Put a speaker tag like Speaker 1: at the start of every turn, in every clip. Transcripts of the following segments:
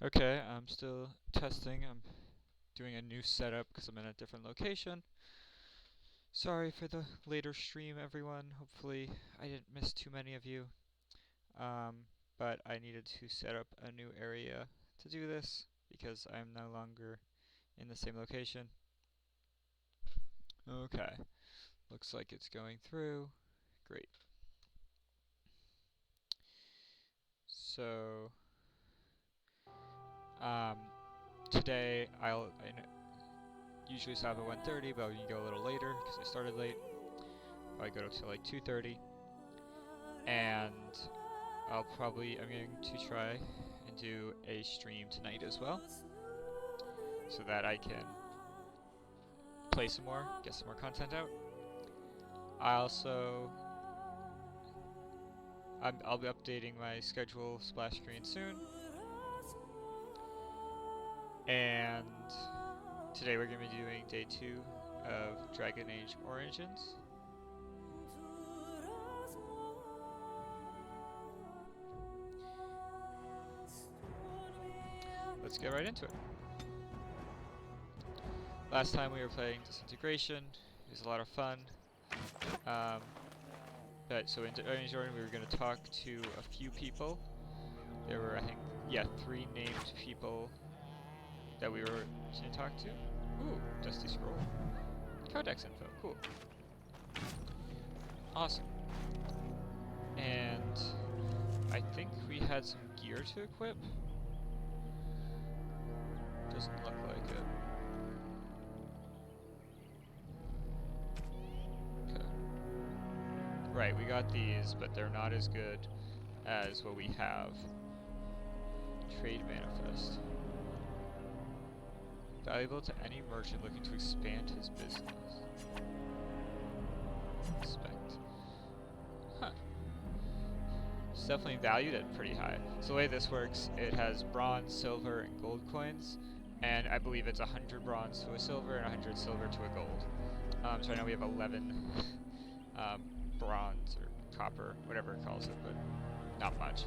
Speaker 1: Okay, I'm still testing. I'm doing a new setup because I'm in a different location. Sorry for the later stream, everyone. Hopefully, I didn't miss too many of you. Um, but I needed to set up a new area to do this because I'm no longer in the same location. Okay, looks like it's going through. Great. So, um, today I usually stop at 1:30, but we can go a little later because I started late. I go to like 2:30, and I'm going to try and do a stream tonight as well, so that I can play some more, get some more content out. I'll be updating my schedule splash screen soon, and today we're going to be doing day 2 of Dragon Age Origins. Let's get right into it. Last time we were playing Disintegration. It was a lot of fun. So in Jordan, we were going to talk to a few people. There were, I think, 3 named people that we were going to talk to. Ooh, Dusty Scroll. Codex info, cool. Awesome. And I think we had some gear to equip. Doesn't look like it. Okay. Right, we got these, but they're not as good as what we have. Trade manifest. Valuable to any merchant looking to expand his business. Inspect. Huh. It's definitely valued at pretty high. So the way this works, it has bronze, silver, and gold coins, and I believe it's 100 bronze to a silver and 100 silver to a gold. So right now we have 11 bronze or copper, whatever it calls it, but not much.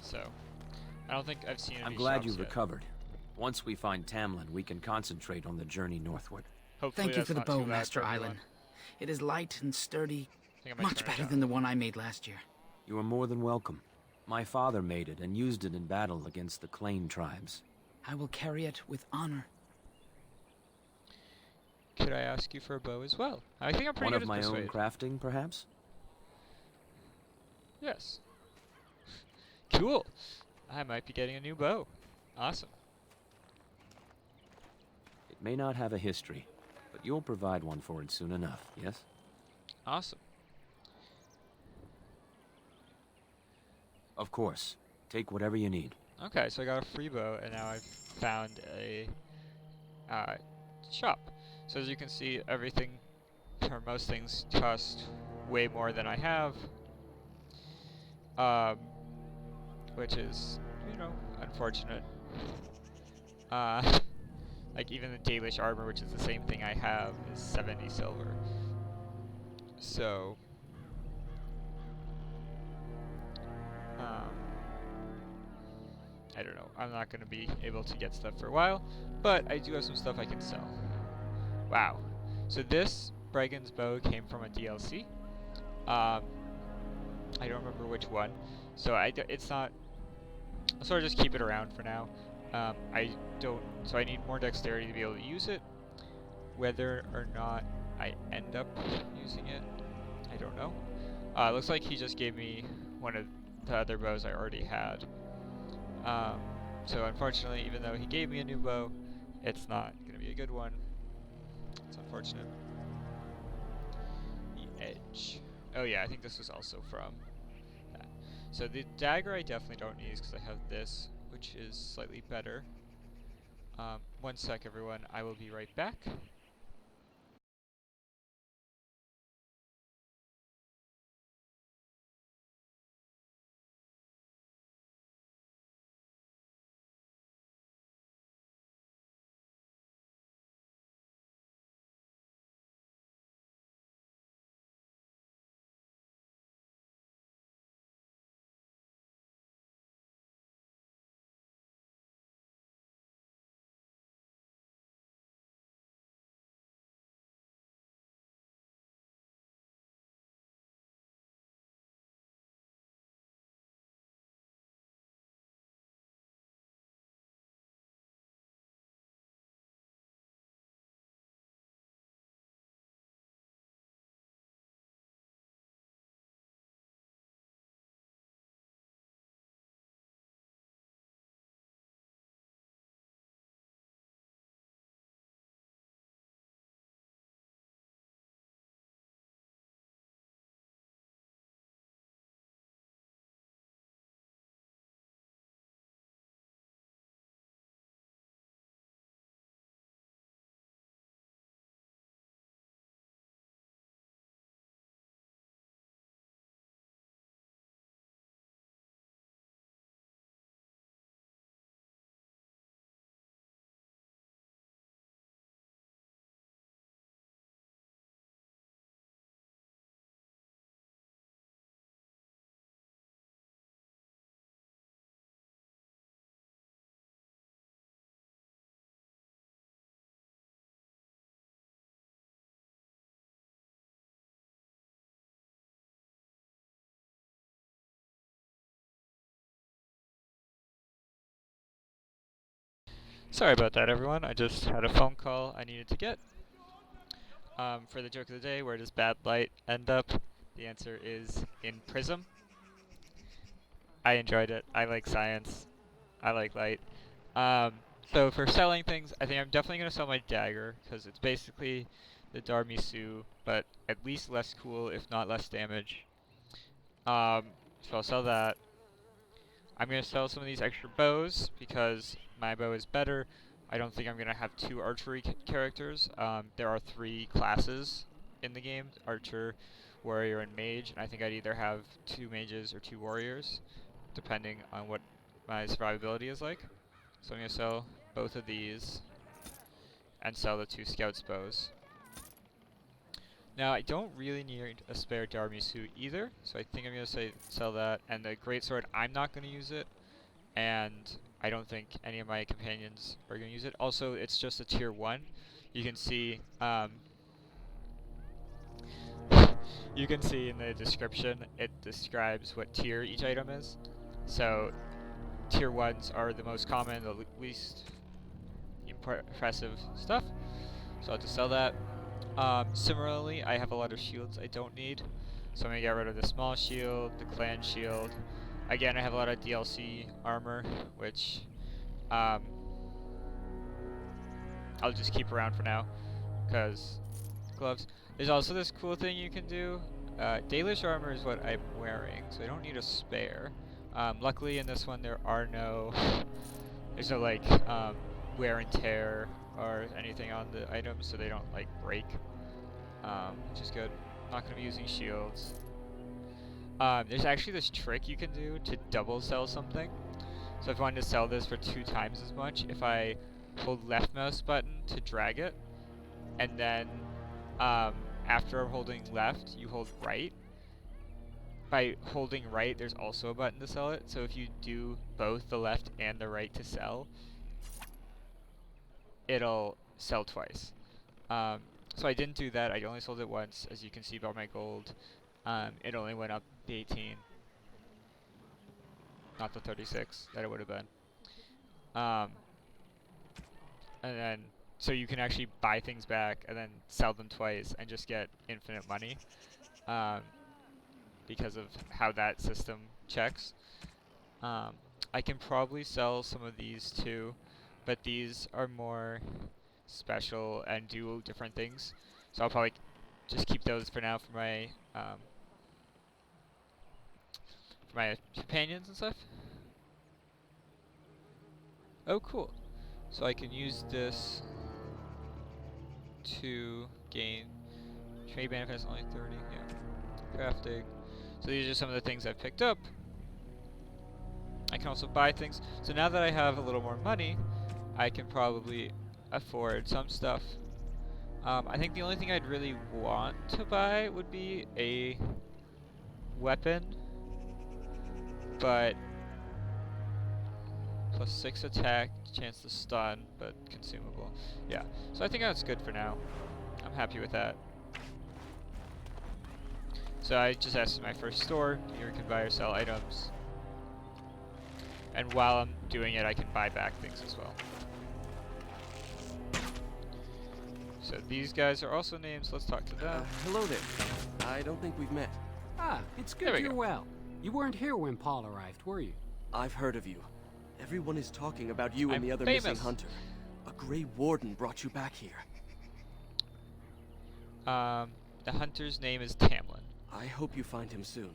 Speaker 1: So I don't think I've seen any
Speaker 2: I'm glad
Speaker 1: shops
Speaker 2: you've
Speaker 1: yet.
Speaker 2: recovered. Once we find Tamlin, we can concentrate on the journey northward.
Speaker 1: Hopefully
Speaker 3: Thank you for the
Speaker 1: that's not
Speaker 3: bow,
Speaker 1: too loud
Speaker 3: Master
Speaker 1: for everyone.
Speaker 3: Island. It is light and sturdy,
Speaker 1: I think I might
Speaker 3: much
Speaker 1: turn it
Speaker 3: better
Speaker 1: down.
Speaker 3: than the one I made last year.
Speaker 2: You are more than welcome. My father made it and used it in battle against the Clane tribes.
Speaker 3: I will carry it with honor.
Speaker 1: Could I ask you for a bow as well? I think I'm pretty
Speaker 2: One
Speaker 1: good
Speaker 2: of
Speaker 1: at
Speaker 2: my
Speaker 1: persuade.
Speaker 2: own crafting, perhaps?
Speaker 1: Yes. Cool. I might be getting a new bow. Awesome.
Speaker 2: It may not have a history, but you'll provide one for it soon enough, yes?
Speaker 1: Awesome.
Speaker 2: Of course. Take whatever you need.
Speaker 1: Okay, so I got a free bow, and now I've found a shop. So as you can see, everything, or most things, cost way more than I have. Which is, unfortunate. Like even the Dalish armor, which is the same thing I have, is 70 silver. So, I don't know. I'm not going to be able to get stuff for a while, but I do have some stuff I can sell. Wow. So this Brigand's bow came from a DLC. I don't remember which one. So it's not. I'll sort of just keep it around for now. So I need more dexterity to be able to use it. Whether or not I end up using it, I don't know. It looks like he just gave me one of the other bows I already had. So unfortunately, even though he gave me a new bow, it's not going to be a good one. It's unfortunate. The edge. Oh yeah, I think this was also from that. So the dagger I definitely don't need because I have this, which is slightly better. One sec, everyone. I will be right back. Sorry about that, everyone. I just had a phone call I needed to get. For the joke of the day, where does bad light end up? The answer is in Prism. I enjoyed it. I like science. I like light. Um, so for selling things, I think I'm definitely going to sell my dagger, because it's basically the Darmisu, but at least less cool, if not less damage. So I'll sell that. I'm going to sell some of these extra bows, because my bow is better. I don't think I'm going to have two archery characters. There are 3 classes in the game, Archer, Warrior, and Mage, and I think I'd either have 2 mages or 2 warriors, depending on what my survivability is like. So I'm going to sell both of these, and sell the 2 Scouts bows. Now, I don't really need a spare Darmisu either, so I think I'm going to sell that. And the Greatsword, I'm not going to use it, and I don't think any of my companions are going to use it. Also, it's just a tier 1. You can see, you can see in the description, it describes what tier each item is. So, tier 1s are the most common, the least impressive stuff. So I'll just sell that. Similarly, I have a lot of shields I don't need, so I'm going to get rid of the small shield, the clan shield. Again, I have a lot of DLC armor, which I'll just keep around for now, because gloves. There's also this cool thing you can do. Dalish armor is what I'm wearing, so I don't need a spare. Luckily in this one there's no like wear and tear or anything on the items, so they don't like break, which is good. I'm not going to be using shields. There's actually this trick you can do to double sell something. So if I wanted to sell this for 2 times as much, if I hold left mouse button to drag it, and then after I'm holding left, you hold right. By holding right, there's also a button to sell it. So if you do both the left and the right to sell, it'll sell twice. So I didn't do that. I only sold it once. As you can see by my gold, it only went up to 18, not the 36 that it would have been. And then, so you can actually buy things back and then sell them twice and just get infinite money, because of how that system checks. I can probably sell some of these too, but these are more special and do different things. So I'll probably just keep those for now for my companions and stuff. Oh, cool. So I can use this to gain trade benefits only 30. Yeah. Crafting. So these are some of the things I've picked up. I can also buy things. So now that I have a little more money, I can probably afford some stuff. I think the only thing I'd really want to buy would be a weapon, but +6 attack, chance to stun, but consumable. Yeah, so I think that's good for now. I'm happy with that. So I just asked my first store. Here you can buy or sell items. And while I'm doing it, I can buy back things as well. So these guys are also names. Let's talk to them.
Speaker 4: Hello there. I don't think we've met.
Speaker 5: Ah, it's
Speaker 1: There
Speaker 5: good
Speaker 1: we
Speaker 5: you're
Speaker 1: go.
Speaker 5: well. You weren't here when Paul arrived, were you?
Speaker 4: I've heard of you. Everyone is talking about you and
Speaker 1: I'm
Speaker 4: the other
Speaker 1: famous.
Speaker 4: missing hunter. A Grey Warden brought you back here.
Speaker 1: The hunter's name is Tamlin.
Speaker 4: I hope you find him soon.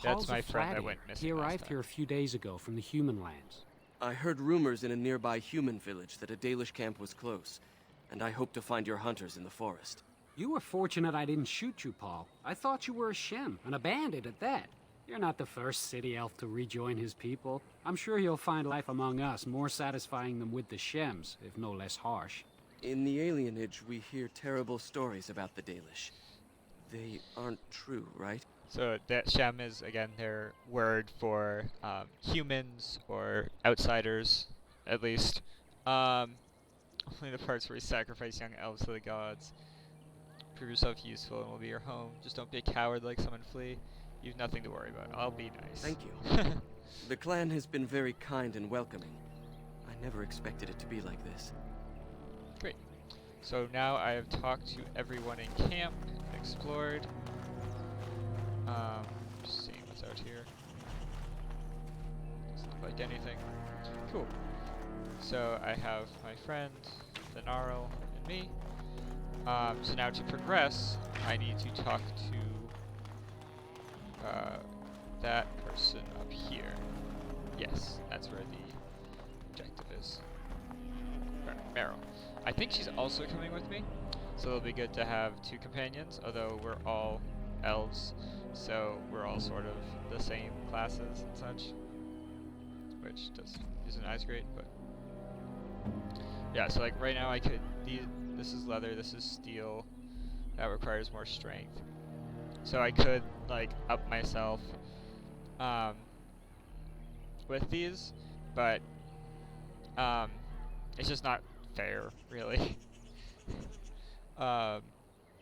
Speaker 1: That's
Speaker 5: Paul's
Speaker 1: my
Speaker 5: a
Speaker 1: friend that
Speaker 5: Flatier.
Speaker 1: went missing
Speaker 5: He
Speaker 1: last
Speaker 5: arrived
Speaker 1: time.
Speaker 5: here a few days ago from the human lands.
Speaker 4: I heard rumors in a nearby human village that a Dalish camp was close, and I hope to find your hunters in the forest.
Speaker 5: You were fortunate I didn't shoot you, Paul. I thought you were a Shem, and a bandit at that. You're not the first city elf to rejoin his people. I'm sure you'll find life among us more satisfying than with the Shems, if no less harsh.
Speaker 4: In the alienage, we hear terrible stories about the Dalish. They aren't true, right?
Speaker 1: So that Shem is, again, their word for humans or outsiders, at least. Only the parts where we sacrifice young elves to the gods. Prove yourself useful and we'll be your home. Just don't be a coward like someone flee. You've nothing to worry about. I'll be nice.
Speaker 4: Thank you. The clan has been very kind and welcoming. I Never expected it to be like this.
Speaker 1: Great. So now I have talked to everyone in camp, explored. Just seeing what's out here. Doesn't look like anything. Cool. So I have my friend, the Gnarl, and me. So now to progress, I need to talk to that person up here. Yes, that's where the objective is. Meryl. I think she's also coming with me, so it'll be good to have two companions, although we're all elves, so we're all sort of the same classes and such, which isn't as great, but yeah, so like right now I could, this is leather, this is steel, that requires more strength, so I could like up myself with these, but it's just not fair, really. So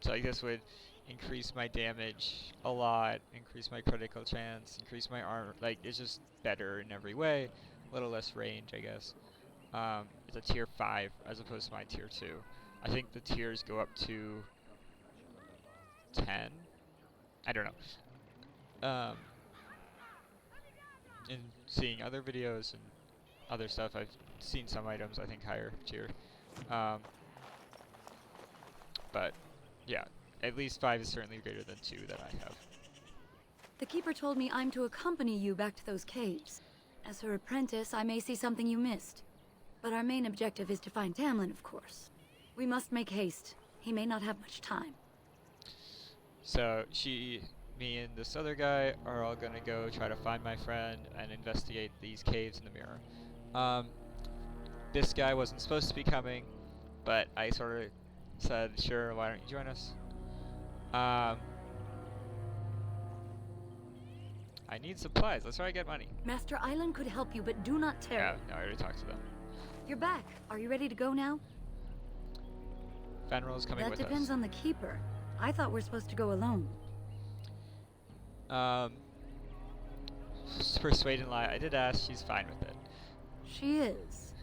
Speaker 1: like this would increase my damage a lot, increase my critical chance, increase my armor, like it's just better in every way, a little less range, I guess. It's a tier 5 as opposed to my tier 2. I think the tiers go up to 10? I don't know. In seeing other videos and other stuff, I've seen some items I think higher tier. But yeah, at least 5 is certainly greater than 2 that I have.
Speaker 6: The Keeper told me I'm to accompany you back to those caves. As her apprentice, I may see something you missed. But our main objective is to find Tamlin, of course. We must make haste. He may not have much time.
Speaker 1: So me and this other guy are all gonna go try to find my friend and investigate these caves in the mirror. This guy wasn't supposed to be coming, but I sort of said, sure, why don't you join us? I need supplies. That's where I get money.
Speaker 6: Master Island could help you, but do not tarry.
Speaker 1: Yeah, no, I already talked to them.
Speaker 6: You're back. Are you ready to go now?
Speaker 1: Fenrir's coming with us.
Speaker 6: That depends on the Keeper. I thought we're supposed to go alone.
Speaker 1: Persuade and lie. I did ask. She's fine with it.
Speaker 6: She is.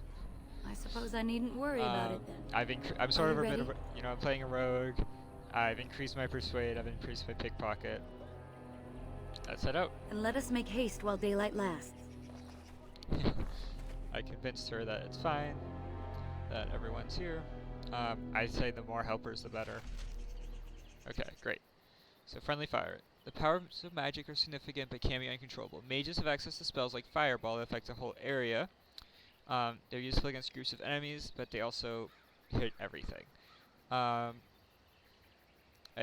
Speaker 6: I suppose I needn't worry about it then.
Speaker 1: I'm sort of
Speaker 6: you
Speaker 1: a bit
Speaker 6: ready?
Speaker 1: of I'm playing a rogue. I've increased my persuade. I've increased my pickpocket. Let's head out.
Speaker 6: And let us make haste while daylight lasts.
Speaker 1: I convinced her that it's fine, that everyone's here. I'd say the more helpers, the better. Okay, great. So friendly fire. The powers of magic are significant but can be uncontrollable. Mages have access to spells like Fireball that affect a whole area. They're useful against groups of enemies, but they also hit everything. At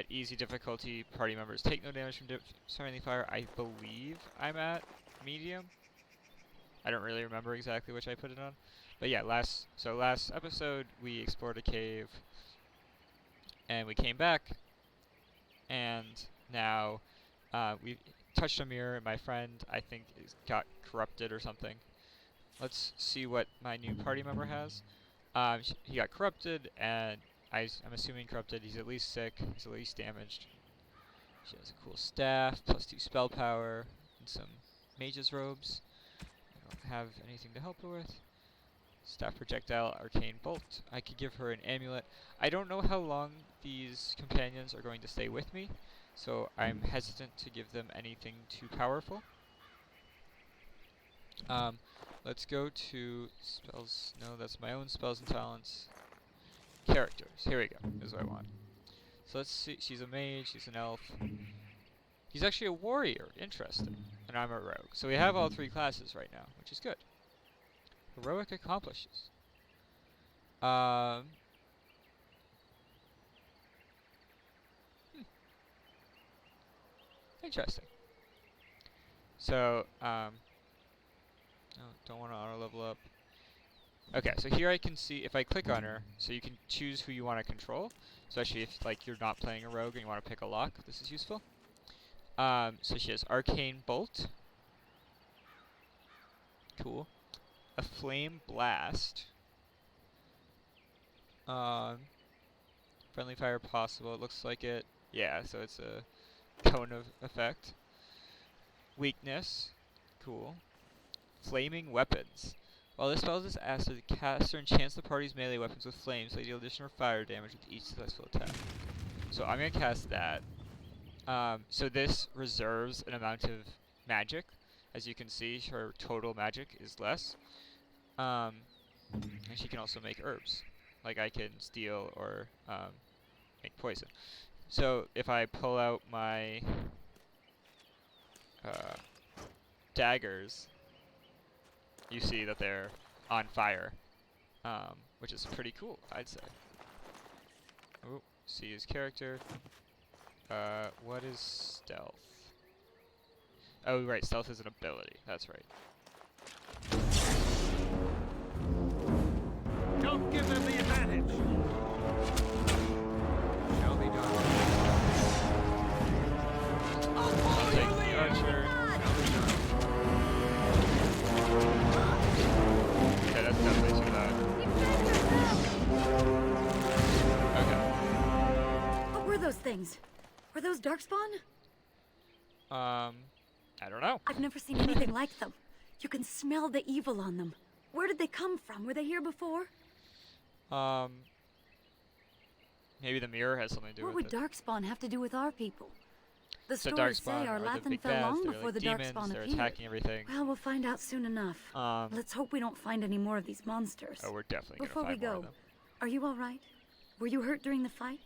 Speaker 1: easy difficulty, party members take no damage from friendly fire. I believe I'm at medium. I don't really remember exactly which I put it on. But yeah, last episode we explored a cave and we came back, and now we've touched a mirror and my friend, I think, got corrupted or something. Let's see what my new party member has. He got corrupted, and I'm assuming corrupted. He's at least sick. He's at least damaged. She has a cool staff, +2 spell power, and some mage's robes. I don't have anything to help her with. Staff projectile, arcane bolt. I could give her an amulet. I don't know how long these companions are going to stay with me, so I'm hesitant to give them anything too powerful. Let's go to spells. No, that's my own spells and talents. Characters. Here we go. This is what I want. So let's see. She's a mage. She's an elf. He's actually a warrior. Interesting. And I'm a rogue. So we have all 3 classes right now, which is good. Heroic accomplishes. Interesting. So, don't want to auto level up. Okay, so here I can see, if I click on her, so you can choose who you want to control. Especially if like you're not playing a rogue and you want to pick a lock, this is useful. So she has Arcane Bolt. Cool. A Flame Blast. Friendly fire possible, it looks like it. Yeah, so it's a cone of effect. Weakness. Cool. Flaming weapons. While this spell is acid, the caster enchants the party's melee weapons with flames, so they deal additional fire damage with each successful attack. So I'm gonna cast that. So this reserves an amount of magic. As you can see, her total magic is less. And she can also make herbs. Like I can steal or make poison. So if I pull out my daggers, you see that they're on fire, which is pretty cool, I'd say. Oh, see his character. What is stealth? Oh, right, stealth is an ability. That's right.
Speaker 7: Don't give them the advantage.
Speaker 2: Shall be done.
Speaker 1: I'll take the archer. Okay, that's definitely too loud. Okay.
Speaker 6: What were those things? Were those Darkspawn?
Speaker 1: I don't know.
Speaker 6: I've never seen anything like them. You can smell the evil on them. Where did they come from? Were they here before?
Speaker 1: Maybe the mirror has something to do
Speaker 6: What
Speaker 1: with
Speaker 6: would
Speaker 1: it.
Speaker 6: Darkspawn have to do with our people? The
Speaker 1: So
Speaker 6: stories say
Speaker 1: Darkspawn
Speaker 6: our
Speaker 1: are the
Speaker 6: Lathan
Speaker 1: big
Speaker 6: fell
Speaker 1: bads.
Speaker 6: long
Speaker 1: They're
Speaker 6: before
Speaker 1: like
Speaker 6: the
Speaker 1: demons.
Speaker 6: Darkspawn
Speaker 1: They're
Speaker 6: appeared.
Speaker 1: attacking everything.
Speaker 6: Well, we'll find out soon enough. Let's hope we don't find any more of these monsters.
Speaker 1: Oh, we're definitely
Speaker 6: Before
Speaker 1: gonna
Speaker 6: we
Speaker 1: find more
Speaker 6: go,
Speaker 1: of them.
Speaker 6: are you all right? Were you hurt during the fight?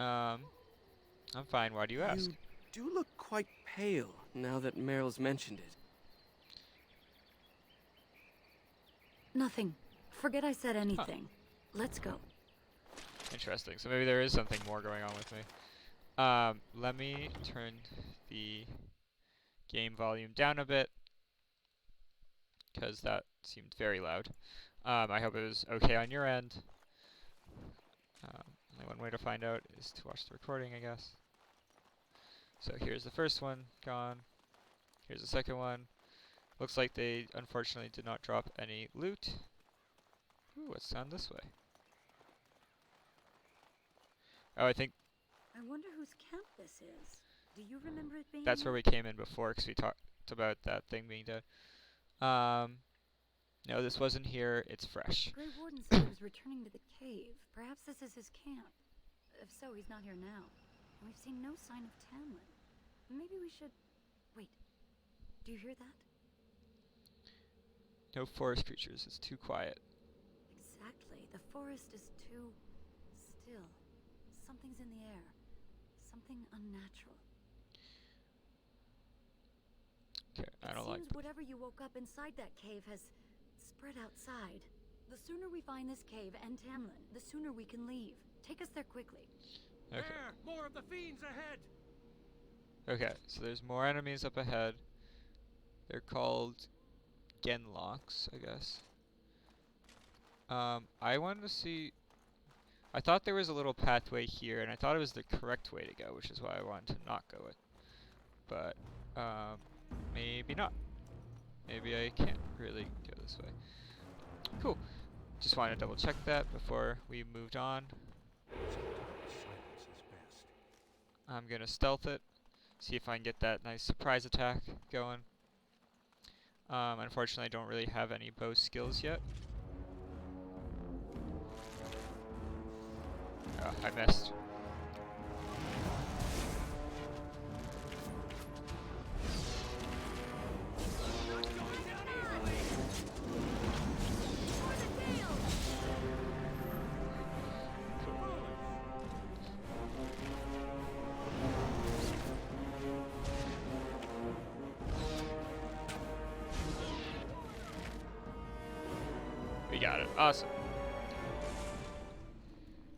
Speaker 1: I'm fine. Why do you ask?
Speaker 4: You do look quite pale now that Meryl's mentioned it.
Speaker 6: Nothing. Forget I said anything. Let's go.
Speaker 1: Interesting. So maybe there is something more going on with me. Let me turn the game volume down a bit, because that seemed very loud. I hope it was okay on your end. Only one way to find out is to watch the recording, I guess. So here's the first one, gone. Here's the second one. Looks like they unfortunately did not drop any loot. Ooh, what's down this way? Oh, I think
Speaker 6: I wonder whose camp this is. Do you remember it being?
Speaker 1: that's where we came in before, because we talked about that thing being dead. No, this wasn't here. It's fresh.
Speaker 6: Grey Warden said he was returning to the cave. Perhaps this is his camp. If so, he's not here now. And we've seen no sign of Tamlin. Maybe we should... Wait. Do you hear that?
Speaker 1: No forest creatures. It's too quiet.
Speaker 6: Exactly. The forest is too... still. Something's in the air. Something unnatural.
Speaker 1: Okay, I don't like
Speaker 6: It seems whatever you woke up inside that cave has spread outside. The sooner we find this cave and Tamlin, the sooner we can leave. Take us there quickly.
Speaker 1: Okay.
Speaker 7: There! More of the fiends ahead!
Speaker 1: Okay, so there's more enemies up ahead. They're called Genlocks, I guess. I wanted to see... I thought there was a little pathway here, and I thought it was the correct way to go, which is why I wanted to not go it. But, maybe not. Maybe I can't really go this way. Cool. Just wanted to double check that before we moved on.
Speaker 7: Silence is best.
Speaker 1: I'm gonna stealth it, see if I can get that nice surprise attack going. Unfortunately, I don't really have any bow skills yet. Oh, I missed. We got it. Awesome.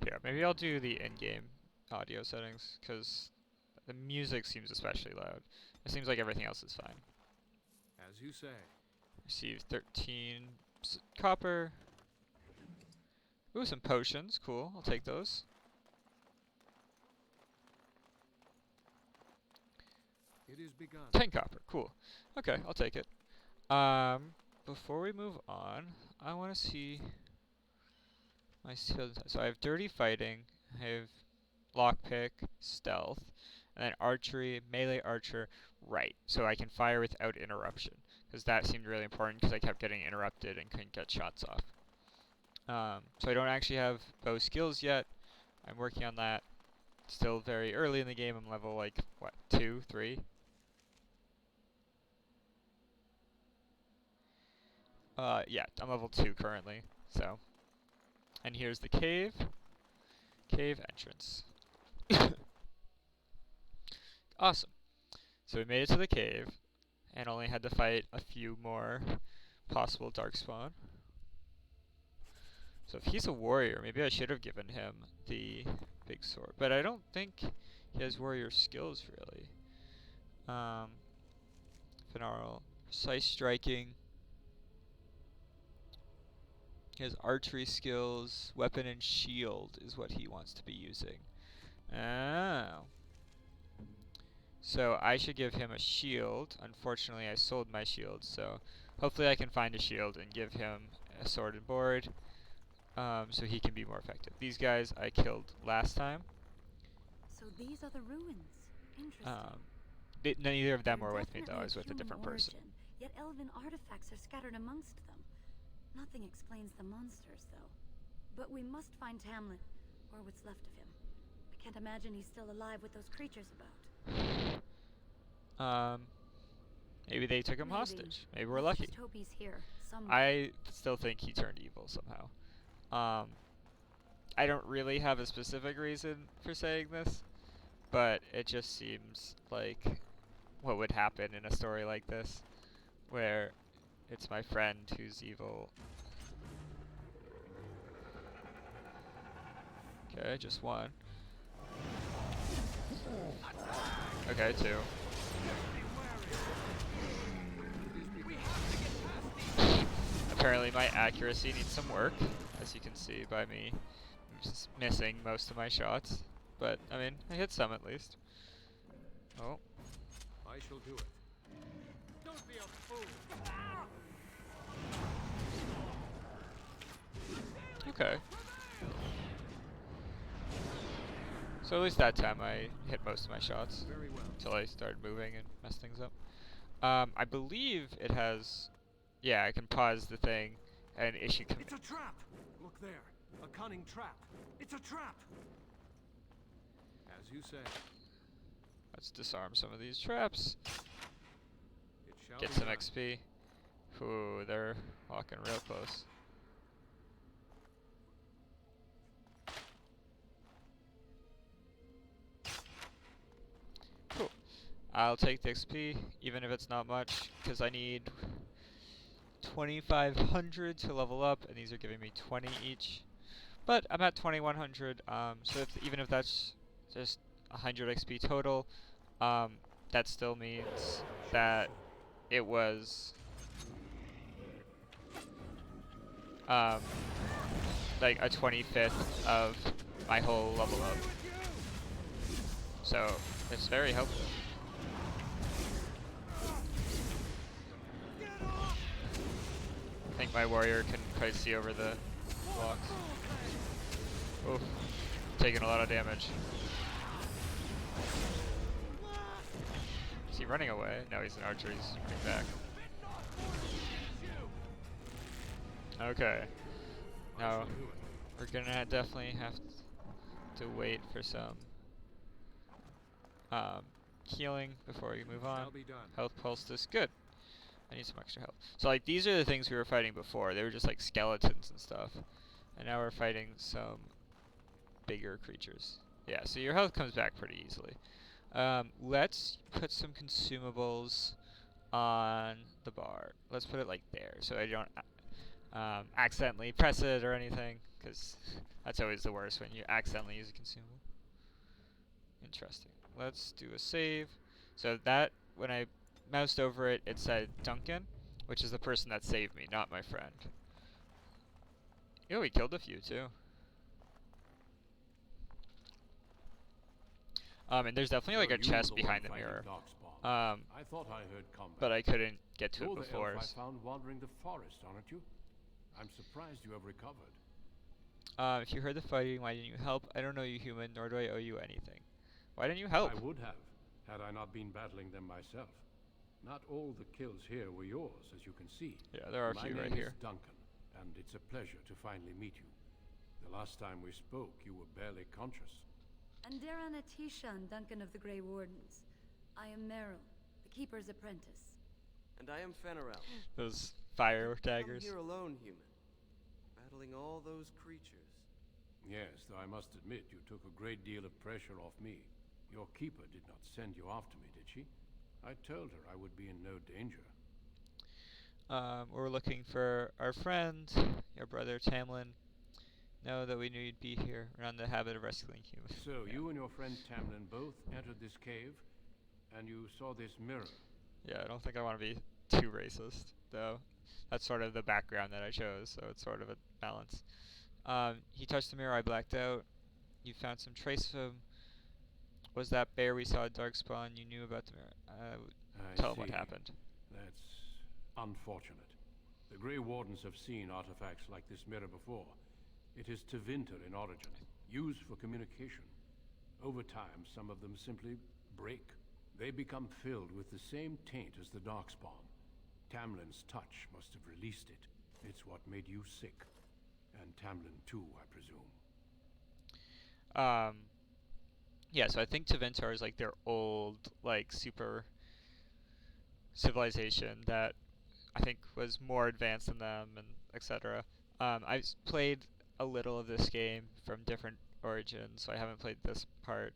Speaker 1: Here, maybe I'll do the in-game audio settings, because the music seems especially loud. It seems like everything else is fine.
Speaker 7: As you say.
Speaker 1: Receive 13 copper. Ooh, some potions. Cool. I'll take those.
Speaker 7: It is begun.
Speaker 1: 10 copper. Cool. Okay, I'll take it. Before we move on, I want to see my skills. So I have dirty fighting, I have lockpick, stealth, and then archery, melee archer, right. So I can fire without interruption. because that seemed really important because I kept getting interrupted and couldn't get shots off. So I don't actually have bow skills yet. I'm working on that. Still very early in the game. I'm level like, what, 2, 3? Yeah, I'm level 2 currently, so. And here's the cave. Cave entrance. Awesome. So we made it to the cave, and only had to fight a few more possible darkspawn. So if he's a warrior, maybe I should have given him the big sword. But I don't think he has warrior skills, really. Finarl, precise striking. He has archery skills. Weapon and shield is what he wants to be using. Oh. So I should give him a shield. Unfortunately, I sold my shield, so hopefully I can find a shield and give him a sword and board, so he can be more effective. These guys I killed last time.
Speaker 6: So these are the ruins. Interesting.
Speaker 1: Neither of them
Speaker 6: They're
Speaker 1: were with me, though. I
Speaker 6: definitely
Speaker 1: was with a
Speaker 6: human
Speaker 1: different person.
Speaker 6: origin, yet elven artifacts are scattered amongst them. Nothing explains the monsters, though. But we must find Tamlin, or what's left of him. I can't imagine he's still alive with those creatures about.
Speaker 1: Maybe they took him hostage. Maybe we're lucky.
Speaker 6: Toby's here somewhere.
Speaker 1: I still think he turned evil somehow. I don't really have a specific reason for saying this, but it just seems like what would happen in a story like this, where it's my friend who's evil. Okay, just one. Okay, two. Apparently my accuracy needs some work, as you can see by me missing most of my shots. But, I mean, I hit some at least. Oh.
Speaker 7: I shall do it. Don't be a fool.
Speaker 1: Okay. So at least that time I hit most of my shots.
Speaker 7: Very well.
Speaker 1: Until I started moving and messed things up. I believe it has... Yeah, I can pause the thing and issue
Speaker 7: It's a trap. Look there. A cunning trap. It's a trap. As you say.
Speaker 1: Let's disarm some of these traps.
Speaker 7: It shall
Speaker 1: Get
Speaker 7: be
Speaker 1: some
Speaker 7: done.
Speaker 1: XP. Ooh, they're walking real close. Cool. I'll take the XP, even if it's not much, because I need 2,500 to level up, and these are giving me 20 each. But I'm at 2,100, so even if that's just 100 XP total, that still means that it was like a 25th of my whole level up. So it's very helpful. I think my warrior can quite see over the blocks. Oof, taking a lot of damage. Is he running away? No, he's an archer, he's running back. Okay. Now, we're gonna definitely have to wait for some healing before we move on.
Speaker 7: Shall be done.
Speaker 1: Health poultice, good. I need some extra health. So like these are the things we were fighting before. They were just like skeletons and stuff. And now we're fighting some bigger creatures. Yeah, so your health comes back pretty easily. Let's put some consumables on the bar. Let's put it like there so I don't accidentally press it or anything, because that's always the worst when you accidentally use a consumable. Interesting. Let's do a save. So that, when I moused over it, it said Duncan, which is the person that saved me, not my friend. Ew, we killed a few too. And there's definitely like a chest behind the mirror.
Speaker 7: I thought I heard combat.
Speaker 1: But I couldn't get to
Speaker 7: You're
Speaker 1: it
Speaker 7: the
Speaker 1: before.
Speaker 7: elf I found wandering the forest, aren't you? I'm surprised you have recovered.
Speaker 1: If you heard the fighting, why didn't you help? I don't know you, human, nor do I owe you anything. Why didn't you help?
Speaker 7: I would have, had I not been battling them myself. Not all the kills here were yours, as you can see.
Speaker 1: Yeah, there are a
Speaker 7: My
Speaker 1: few
Speaker 7: name
Speaker 1: right
Speaker 7: is
Speaker 1: here.
Speaker 7: Duncan, and it's a pleasure to finally meet you. The last time we spoke, you were barely conscious.
Speaker 6: And Darren Atishan, Duncan of the Grey Wardens. I am Meryl, the Keeper's apprentice.
Speaker 4: And I am Fenarel.
Speaker 1: Those fire
Speaker 4: Come
Speaker 1: daggers.
Speaker 4: here alone, human. Battling all those creatures.
Speaker 7: Yes, though I must admit you took a great deal of pressure off me. Your keeper did not send you after me, did she? I told her I would be in no danger.
Speaker 1: We're looking for our friend, your brother Tamlin. Know that we knew you'd be here. We're not in the habit of rescuing humans.
Speaker 7: So,
Speaker 1: Yeah.
Speaker 7: you and your friend Tamlin both entered this cave, and you saw this mirror.
Speaker 1: Yeah, I don't think I want to be too racist, though. That's sort of the background that I chose, so it's sort of a balance. He touched the mirror, I blacked out. You found some trace of him. Was that bear we saw at Darkspawn? You knew about the mirror.
Speaker 7: I
Speaker 1: Tell him what
Speaker 7: see.
Speaker 1: happened.
Speaker 7: That's unfortunate. The Grey Wardens have seen artifacts like this mirror before. It is Tevinter in origin, used for communication. Over time, some of them simply break. They become filled with the same taint as the Darkspawn. Tamlin's touch must have released it. It's what made you sick. And Tamlin too, I presume.
Speaker 1: Yeah, so I think Tevinter is like their old, like, super civilization that I think was more advanced than them, and etc. I've played a little of this game from different origins, so I haven't played this part.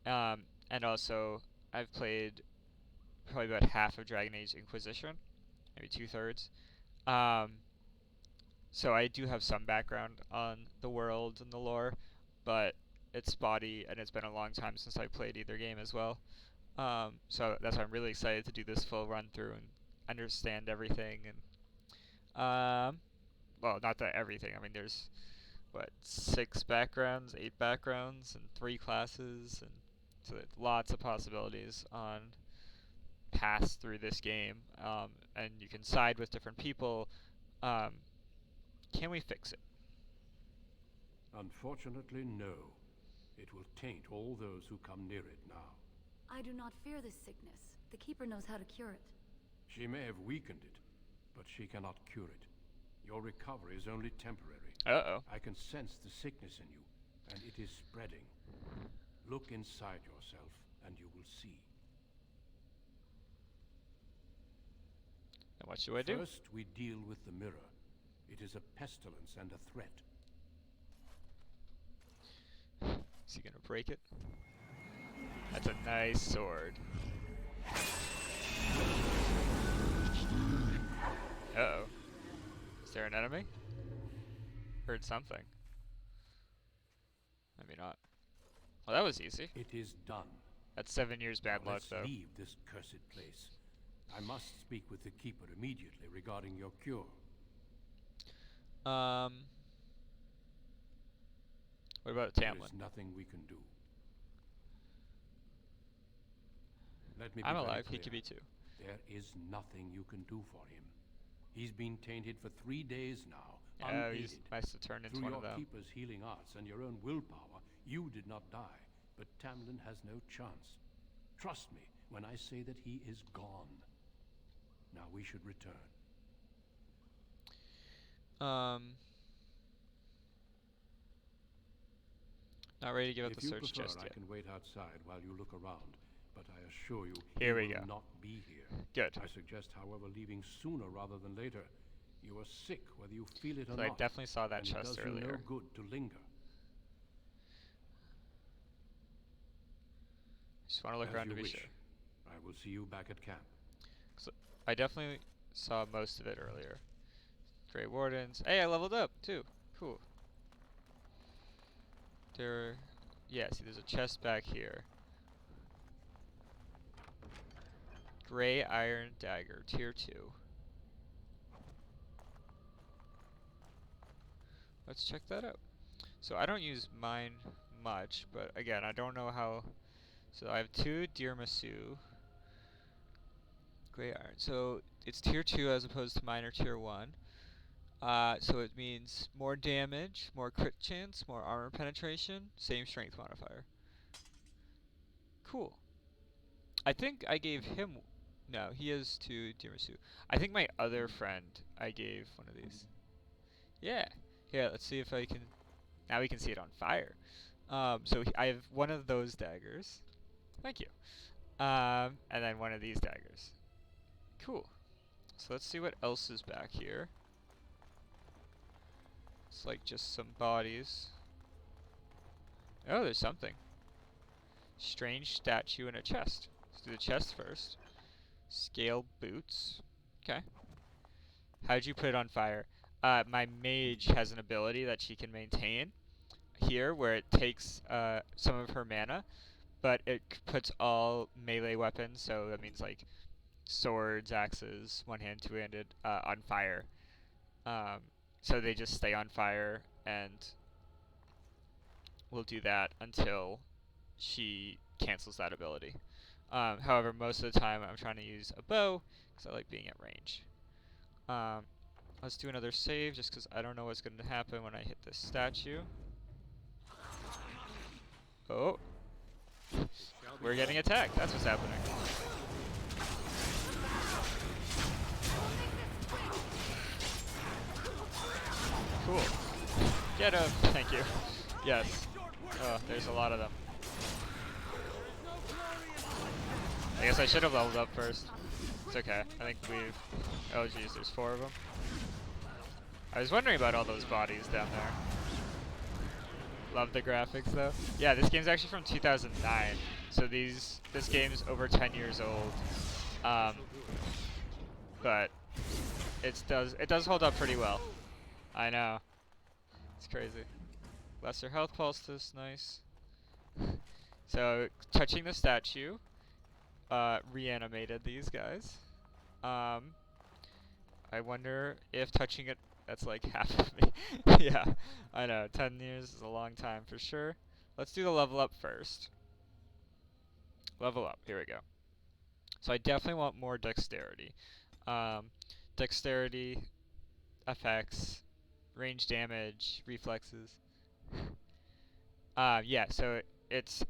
Speaker 1: And also, I've played probably about half of Dragon Age Inquisition, maybe 2/3. So I do have some background on the world and the lore, but it's spotty, and it's been a long time since I played either game as well. So that's why I'm really excited to do this full run through and understand everything. And well, not that everything. I mean, there's what 6 backgrounds, 8 backgrounds, and 3 classes, and so there's lots of possibilities on paths through this game. And you can side with different people. Can we fix it?
Speaker 7: Unfortunately, no. It will taint all those who come near it now.
Speaker 6: I do not fear this sickness. The Keeper knows how to cure it.
Speaker 7: She may have weakened it, but she cannot cure it. Your recovery is only temporary.
Speaker 1: Uh-oh.
Speaker 7: I can sense the sickness in you, and it is spreading. Look inside yourself, and you will see.
Speaker 1: And what should I do?
Speaker 7: First, we deal with the mirror. It is a pestilence and a threat.
Speaker 1: Is he gonna break it? That's a nice sword. Uh-oh. Is there an enemy? Heard something. Maybe not. Well, that was easy.
Speaker 7: It is done.
Speaker 1: That's 7 years bad
Speaker 7: Now
Speaker 1: luck,
Speaker 7: let's
Speaker 1: though.
Speaker 7: leave this cursed place. I must speak with the Keeper immediately regarding your cure.
Speaker 1: What about
Speaker 7: There
Speaker 1: Tamlin?
Speaker 7: is nothing we can do. Let me be
Speaker 1: I'm
Speaker 7: very
Speaker 1: alive. He
Speaker 7: clear.
Speaker 1: could be too.
Speaker 7: There is nothing you can do for him. He's been tainted for 3 days now,
Speaker 1: Yeah,
Speaker 7: unaided.
Speaker 1: he's nice to turn into
Speaker 7: Through
Speaker 1: one
Speaker 7: your
Speaker 1: of them.
Speaker 7: Keeper's healing arts and your own willpower, you did not die, but Tamlin has no chance. Trust me when I say that he is gone. Now we should return.
Speaker 1: Not ready to give up
Speaker 7: If
Speaker 1: the
Speaker 7: you
Speaker 1: search
Speaker 7: prefer,
Speaker 1: just
Speaker 7: I
Speaker 1: yet.
Speaker 7: can wait outside while you look around, but I assure you,
Speaker 1: Here
Speaker 7: he
Speaker 1: we
Speaker 7: will
Speaker 1: go.
Speaker 7: not be here.
Speaker 1: Good.
Speaker 7: I suggest, however, leaving sooner rather than later. You are sick, whether you feel it or
Speaker 1: So I
Speaker 7: not.
Speaker 1: definitely saw that
Speaker 7: and
Speaker 1: chest
Speaker 7: it does you no
Speaker 1: earlier.
Speaker 7: good to linger.
Speaker 1: Just want to look
Speaker 7: As
Speaker 1: around
Speaker 7: you
Speaker 1: to be
Speaker 7: wish.
Speaker 1: sure.
Speaker 7: I will see you back at camp.
Speaker 1: So I definitely saw most of it earlier. Grey Wardens. Hey, I leveled up too. Cool. Yeah, see, there's a chest back here. Grey Iron Dagger, Tier 2. Let's check that out. So I don't use mine much, but again, I don't know how. So I have 2 Deer Masu. Grey Iron. So it's Tier 2 as opposed to mine or Tier 1. So it means more damage, more crit chance, more armor penetration, same strength modifier. Cool. I think I gave him No, he is to tiramisu. I think my other friend I gave one of these. Yeah. Here, let's see if I can. Now we can see it on fire. So I have one of those daggers. Thank you. And then one of these daggers. Cool. So let's see what else is back here. It's like just some bodies. Oh, there's something. Strange statue in a chest. Let's do the chest first. Scale boots. Okay. How'd you put it on fire? My mage has an ability that she can maintain here where it takes some of her mana, but it puts all melee weapons, so that means like swords, axes, one-hand, two-handed, on fire. So they just stay on fire, and we'll do that until she cancels that ability. However, most of the time I'm trying to use a bow, because I like being at range. Let's do another save, just because I don't know what's going to happen when I hit this statue. Oh. We're getting attacked. That's what's happening. Cool. Get him. Thank you. Yes. Oh, there's a lot of them. I guess I should have leveled up first. It's okay. I think we've... Oh geez, there's 4 of them. I was wondering about all those bodies down there. Love the graphics though. Yeah, this game's actually from 2009, so this game's over 10 years old. But it does hold up pretty well. I know. It's crazy. Lesser health poultice, nice. So touching the statue reanimated these guys. I wonder if touching it, that's like half of me. Yeah, I know. 10 years is a long time for sure. Let's do the level up first. Level up. Here we go. So I definitely want more dexterity. Dexterity, effects, range damage, reflexes. Yeah, so it's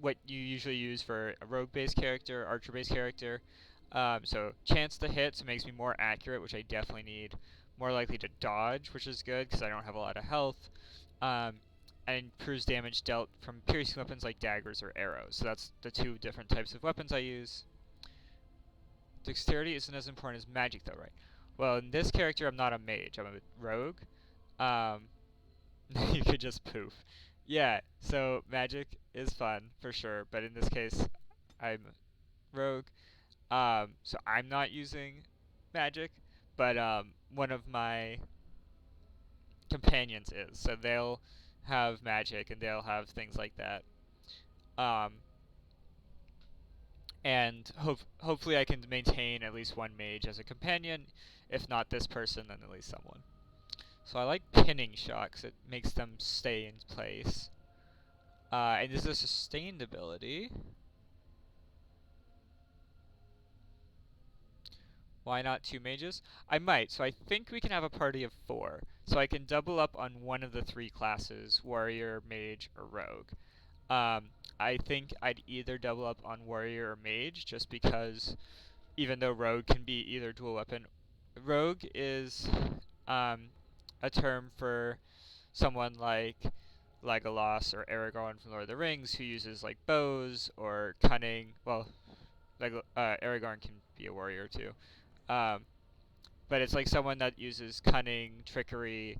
Speaker 1: what you usually use for a rogue-based character, archer-based character. So chance to hit, so it makes me more accurate, which I definitely need. More likely to dodge, which is good because I don't have a lot of health. And improves damage dealt from piercing weapons like daggers or arrows. So that's the 2 different types of weapons I use. Dexterity isn't as important as magic though, right? Well, in this character I'm not a mage, I'm a rogue. You could just poof. Yeah, so magic is fun for sure, but in this case I'm rogue. So I'm not using magic, but one of my companions is. So they'll have magic and they'll have things like that. And hopefully I can maintain at least one mage as a companion. If not this person, then at least someone. So I like pinning shot because it makes them stay in place. And this is a sustained ability. Why not 2 mages? I might, so I think we can have a party of 4. So I can double up on one of the 3 classes, warrior, mage, or rogue. I think I'd either double up on warrior or mage, just because even though rogue can be either dual weapon, rogue is a term for someone like Legolas or Aragorn from Lord of the Rings who uses like bows or cunning. Well, Aragorn can be a warrior too. But it's like someone that uses cunning, trickery,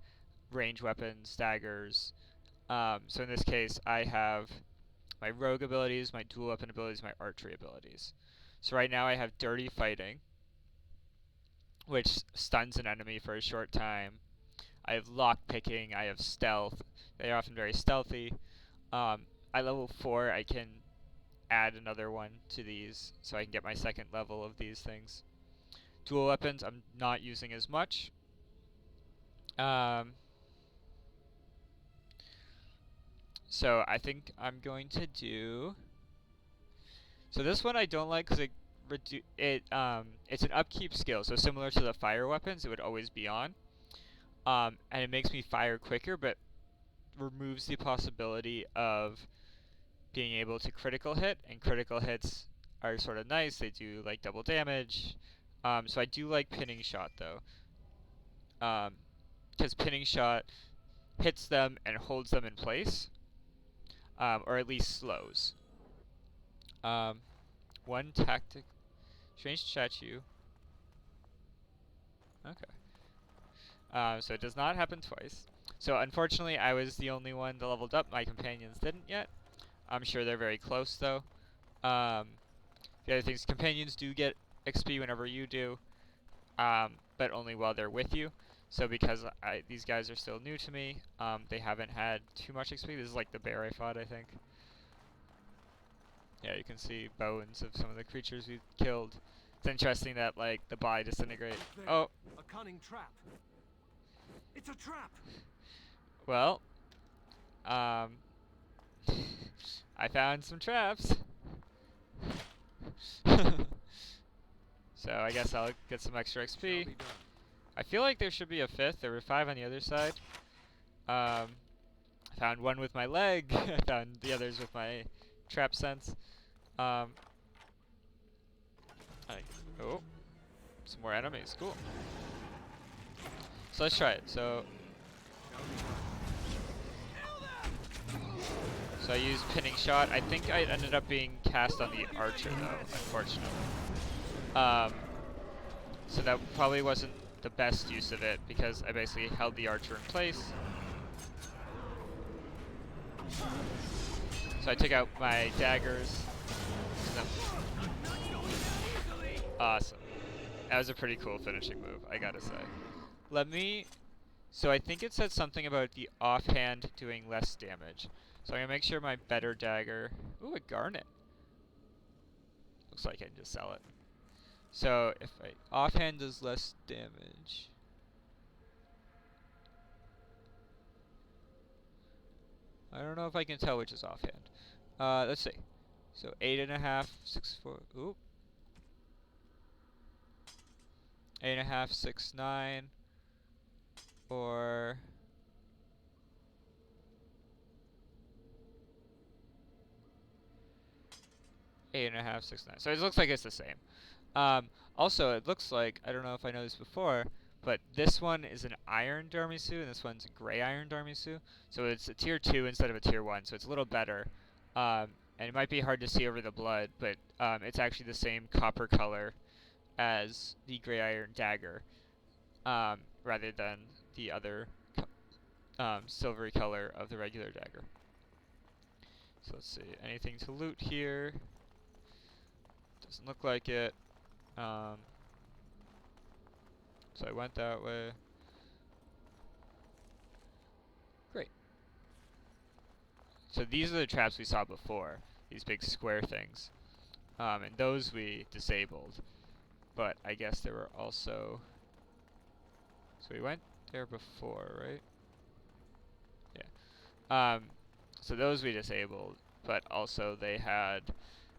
Speaker 1: range weapons, daggers. So in this case, I have my rogue abilities, my dual weapon abilities, my archery abilities. So right now I have dirty fighting, which stuns an enemy for a short time. I have lock picking, I have stealth. They are often very stealthy. At level 4 I can add another one to these, so I can get my 2nd level of these things. Dual weapons I'm not using as much. So I think I'm going to do... So this one I don't like because it's an upkeep skill, so similar to the fire weapons, it would always be on. And it makes me fire quicker, but removes the possibility of being able to critical hit, and critical hits are sort of nice. They do like double damage. So I do like pinning shot though. Because pinning shot hits them and holds them in place, or at least slows. One tactic, strange statue. Okay. So it does not happen twice. So unfortunately, I was the only one that leveled up. My companions didn't yet. I'm sure they're very close though. The other things, companions do get XP whenever you do, but only while they're with you. So because these guys are still new to me, they haven't had too much XP. This is like the bear I fought, I think. Yeah, you can see bones of some of the creatures we killed. It's interesting that like the body disintegrate. Oh,
Speaker 4: A cunning trap. It's a trap.
Speaker 1: well, I found some traps. So I guess I'll get some extra XP. I feel like there should be a fifth. There were 5 on the other side. I found one with my leg. I found the others with my trap sense. Oh, some more enemies. Cool. So let's try it. So I used pinning shot. I think I ended up being cast on the archer though, unfortunately. So that probably wasn't the best use of it because I basically held the archer in place. So I took out my daggers. Awesome. That was a pretty cool finishing move, I gotta say. So I think it said something about the offhand doing less damage. So I'm gonna make sure my better dagger. Ooh, a garnet. Looks like I can just sell it. So if I offhand does less damage. I don't know if I can tell which is offhand. Let's see. So 8.5, 6.4. Ooh. 8.5, 6.9, or 8.5, 6.9. So it looks like it's the same. Also, it looks like, I don't know if I know this before, but this one is an iron Dormisu, and this one's a gray iron Dormisu. So it's a tier 2 instead of a tier 1, so it's a little better. And it might be hard to see over the blood, but it's actually the same copper color as the gray iron dagger, rather than the other silvery color of the regular dagger. So let's see, anything to loot here? Doesn't look like it. So I went that way. Great. So these are the traps we saw before, these big square things. And those we disabled. But I guess there were also... So we went there before, right? Yeah. So those we disabled, but also they had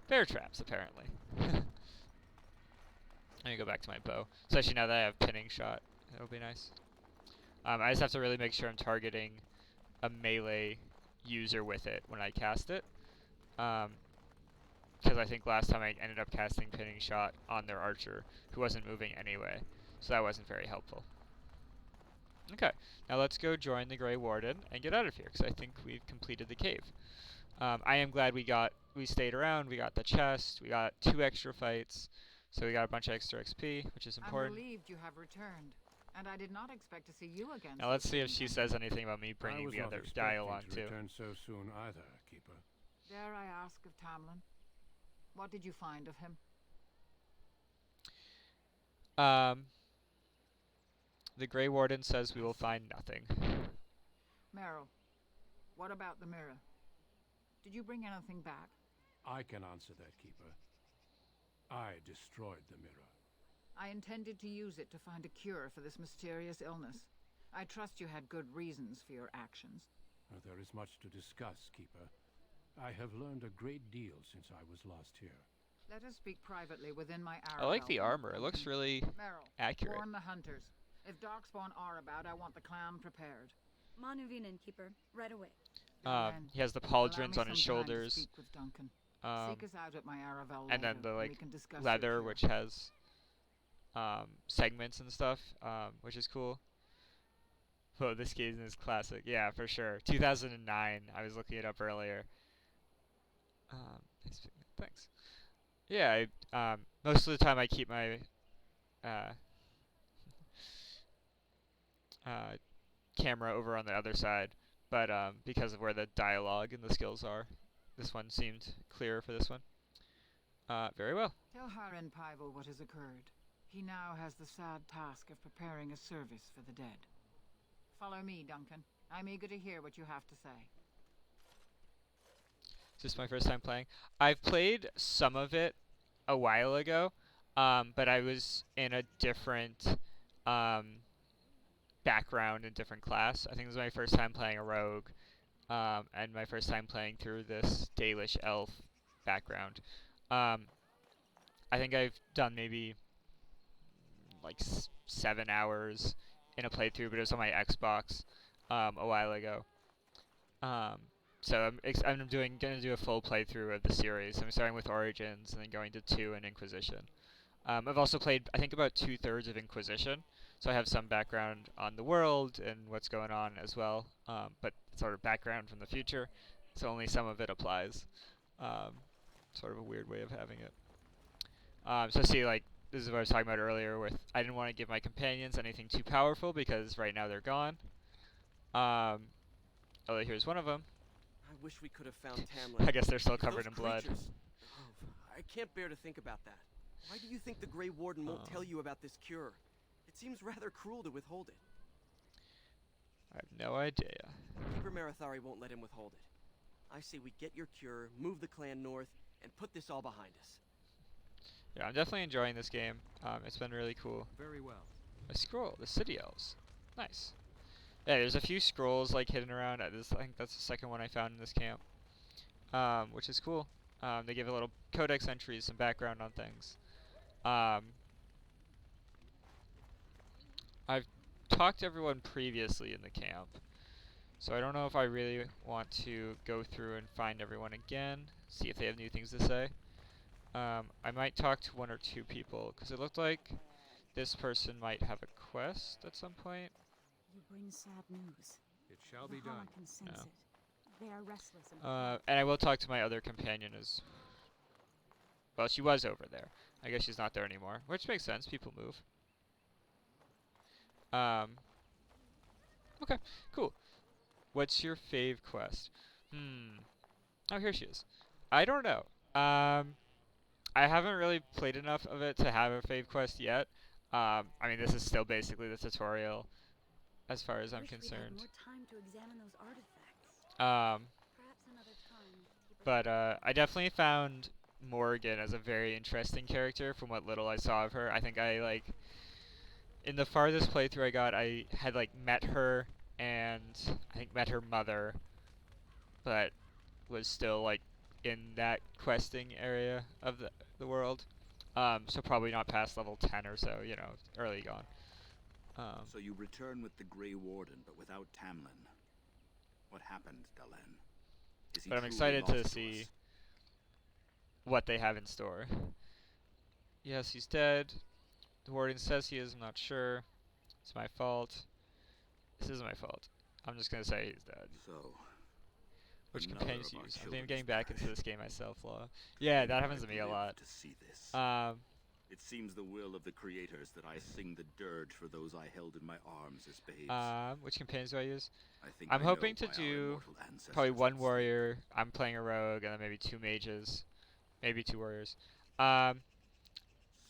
Speaker 1: bear traps, apparently. Let me go back to my bow. Especially now that I have pinning shot. That'll be nice. I just have to really make sure I'm targeting a melee user with it when I cast it. Because I think last time I ended up casting pinning shot on their archer, who wasn't moving anyway. So that wasn't very helpful. Okay, now let's go join the Grey Warden and get out of here, because I think we've completed the cave. I am glad we stayed around, we got the chest, we got 2 extra fights, so we got a bunch of extra XP, which is important.
Speaker 8: I'm relieved you have returned, and I did not expect to see you again.
Speaker 1: Now let's see if she says anything about me bringing the other guy along too.
Speaker 7: Return so soon either, Keeper.
Speaker 8: Dare I ask of Tamlin? What did you find of him?
Speaker 1: The Grey Warden says we will find nothing.
Speaker 8: Merrill, what about the mirror? Did you bring anything back?
Speaker 7: I can answer that, Keeper. I destroyed the mirror.
Speaker 8: I intended to use it to find a cure for this mysterious illness. I trust you had good reasons for your actions.
Speaker 7: There is much to discuss, Keeper. I have learned a great deal since I was last here.
Speaker 8: Let us speak privately within my hour.
Speaker 1: I like the armor. It looks really accurate.
Speaker 8: Warn the hunters. If Darkspawn are about, I want the clan prepared.
Speaker 6: Manuvinen, Keeper, right away.
Speaker 1: He has the pauldrons on his shoulders.
Speaker 8: Speak with Duncan. Seek us out at my Aravel
Speaker 1: and then
Speaker 8: later,
Speaker 1: the
Speaker 8: and
Speaker 1: like
Speaker 8: we can discuss
Speaker 1: leather,
Speaker 8: your
Speaker 1: which
Speaker 8: cure.
Speaker 1: has segments and stuff, which is cool. Oh, this game is classic. Yeah, for sure. 2009. I was looking it up earlier. Thanks. Yeah, most of the time I keep my uh, uh, camera over on the other side, but because of where the dialogue and the skills are, this one seemed clearer for this one. Very well.
Speaker 8: Tell Haren Paival what has occurred. He now has the sad task of preparing a service for the dead. Follow me, Duncan. I'm eager to hear what you have to say.
Speaker 1: Is this my first time playing? I've played some of it a while ago, but I was in a different background and different class. I think this was my first time playing a rogue, and my first time playing through this Dalish elf background. I think I've done maybe like 7 hours in a playthrough, but it was on my Xbox a while ago. So I'm gonna do a full playthrough of the series. I'm starting with Origins and then going to 2 and Inquisition. I've also played, I think, about 2/3 of Inquisition, so I have some background on the world and what's going on as well, but sort of background from the future, so only some of it applies. Sort of a weird way of having it. So see, like, this is what I was talking about earlier with, I didn't want to give my companions anything too powerful because right now they're gone. Although here's one of them.
Speaker 4: I wish we could have found Tamlin.
Speaker 1: I guess they're still
Speaker 4: If
Speaker 1: covered
Speaker 4: those
Speaker 1: in blood.
Speaker 4: creatures- Oh, I can't bear to think about that. Why do you think the Grey Warden won't tell you about this cure? It seems rather cruel to withhold it.
Speaker 1: I have no idea.
Speaker 4: Keeper Marathari won't let him withhold it. I say we get your cure, move the clan north, and put this all behind us.
Speaker 1: Yeah, I'm definitely enjoying this game. It's been really cool.
Speaker 5: Very well.
Speaker 1: A scroll, the city elves. Nice. Yeah, there's a few scrolls like hidden around. I think that's the second one I found in this camp, which is cool. They give a little codex entries, some background on things. I've talked to everyone previously in the camp, so I don't know if I really want to go through and find everyone again, see if they have new things to say. I might talk to 1 or 2 people, because it looked like this person might have a quest at some point.
Speaker 9: You bring sad news.
Speaker 5: It shall
Speaker 9: The
Speaker 5: be done.
Speaker 9: Harlequin sense
Speaker 1: Yeah.
Speaker 9: it. They are restless and
Speaker 1: And I will talk to my other companion as well. She was over there. I guess she's not there anymore, which makes sense. People move. Okay, cool. What's your fave quest? Oh, here she is. I don't know. I haven't really played enough of it to have a fave quest yet. I mean, this is still basically the tutorial, as far as I'm
Speaker 6: Wish we'd had
Speaker 1: concerned.
Speaker 6: more time to examine those artifacts. Perhaps another time.
Speaker 1: But I definitely found Morgan as a very interesting character from what little I saw of her. I think in the farthest playthrough I got, I had like met her and I think met her mother, but was still like in that questing area of the world. So probably not past level 10 or so, you know, early gone.
Speaker 10: So you return with the Grey Warden, but without Tamlin. What happened, Dalen? Is he
Speaker 1: But I'm
Speaker 10: truly
Speaker 1: excited
Speaker 10: lost
Speaker 1: to
Speaker 10: to
Speaker 1: see
Speaker 10: us?
Speaker 1: what they have in store. Yes, he's dead. The warden says he is, I'm not sure. It's my fault. This isn't my fault. I'm just gonna say he's dead.
Speaker 10: So,
Speaker 1: Which
Speaker 10: another
Speaker 1: companions
Speaker 10: of our
Speaker 1: use? I think I'm
Speaker 10: children's
Speaker 1: getting back into
Speaker 10: perished.
Speaker 1: this game myself, Law. Yeah, that happens to me a
Speaker 10: I've
Speaker 1: lot.
Speaker 10: lived to see this. It seems the will of the creators that I sing the dirge for those I held in my arms as babes.
Speaker 1: Which companions do I use?
Speaker 10: I think
Speaker 1: I'm
Speaker 10: I
Speaker 1: hoping
Speaker 10: know
Speaker 1: to
Speaker 10: why our
Speaker 1: do
Speaker 10: immortal ancestors
Speaker 1: probably 1
Speaker 10: would
Speaker 1: warrior. I'm playing a rogue, and then maybe 2 mages, maybe 2 warriors.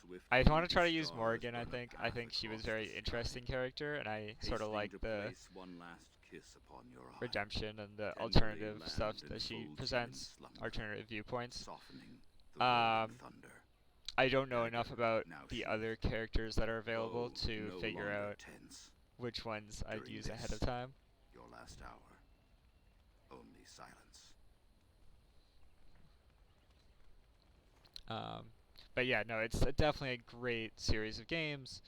Speaker 10: Swift
Speaker 1: I want to try to
Speaker 10: beauty
Speaker 1: use
Speaker 10: stars
Speaker 1: Morgan. I
Speaker 10: burn a
Speaker 1: think
Speaker 10: path
Speaker 1: she was
Speaker 10: across
Speaker 1: very
Speaker 10: the sky,
Speaker 1: interesting character, and I sort of
Speaker 10: hastening
Speaker 1: like
Speaker 10: to
Speaker 1: the
Speaker 10: place one last kiss upon your eye,
Speaker 1: redemption and the
Speaker 10: tenderly
Speaker 1: alternative
Speaker 10: land
Speaker 1: stuff
Speaker 10: and
Speaker 1: that she
Speaker 10: fold you in
Speaker 1: presents,
Speaker 10: slumber,
Speaker 1: alternative viewpoints.
Speaker 10: softening the rolling thunder.
Speaker 1: I don't know enough
Speaker 10: Dagger
Speaker 1: about
Speaker 10: now
Speaker 1: the
Speaker 10: sheathed.
Speaker 1: other characters that are available
Speaker 10: Bow
Speaker 1: to
Speaker 10: no
Speaker 1: figure
Speaker 10: longer
Speaker 1: out
Speaker 10: tense.
Speaker 1: which ones I'd
Speaker 10: During
Speaker 1: use ahead of
Speaker 10: this,
Speaker 1: time.
Speaker 10: Your last hour. Only silence.
Speaker 1: But yeah, no, it's definitely a great series of games.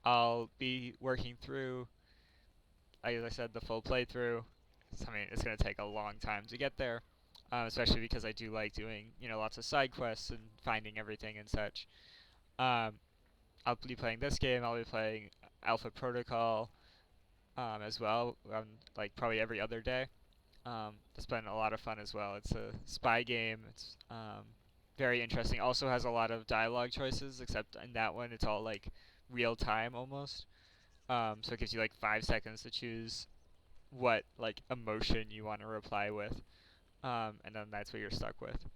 Speaker 1: I'll be working through, as I said, the full playthrough. I mean, it's going to take a long time to get there. especially because I do like doing, lots of side quests and finding everything and such. I'll be playing this game. I'll be playing Alpha Protocol as well, like probably every other day. It's been a lot of fun as well. It's a spy game. It's very interesting. Also has a lot of dialogue choices, except in that one it's all like real time almost. So it gives you like 5 seconds to choose what like emotion you want to reply with, and then that's what you're stuck with.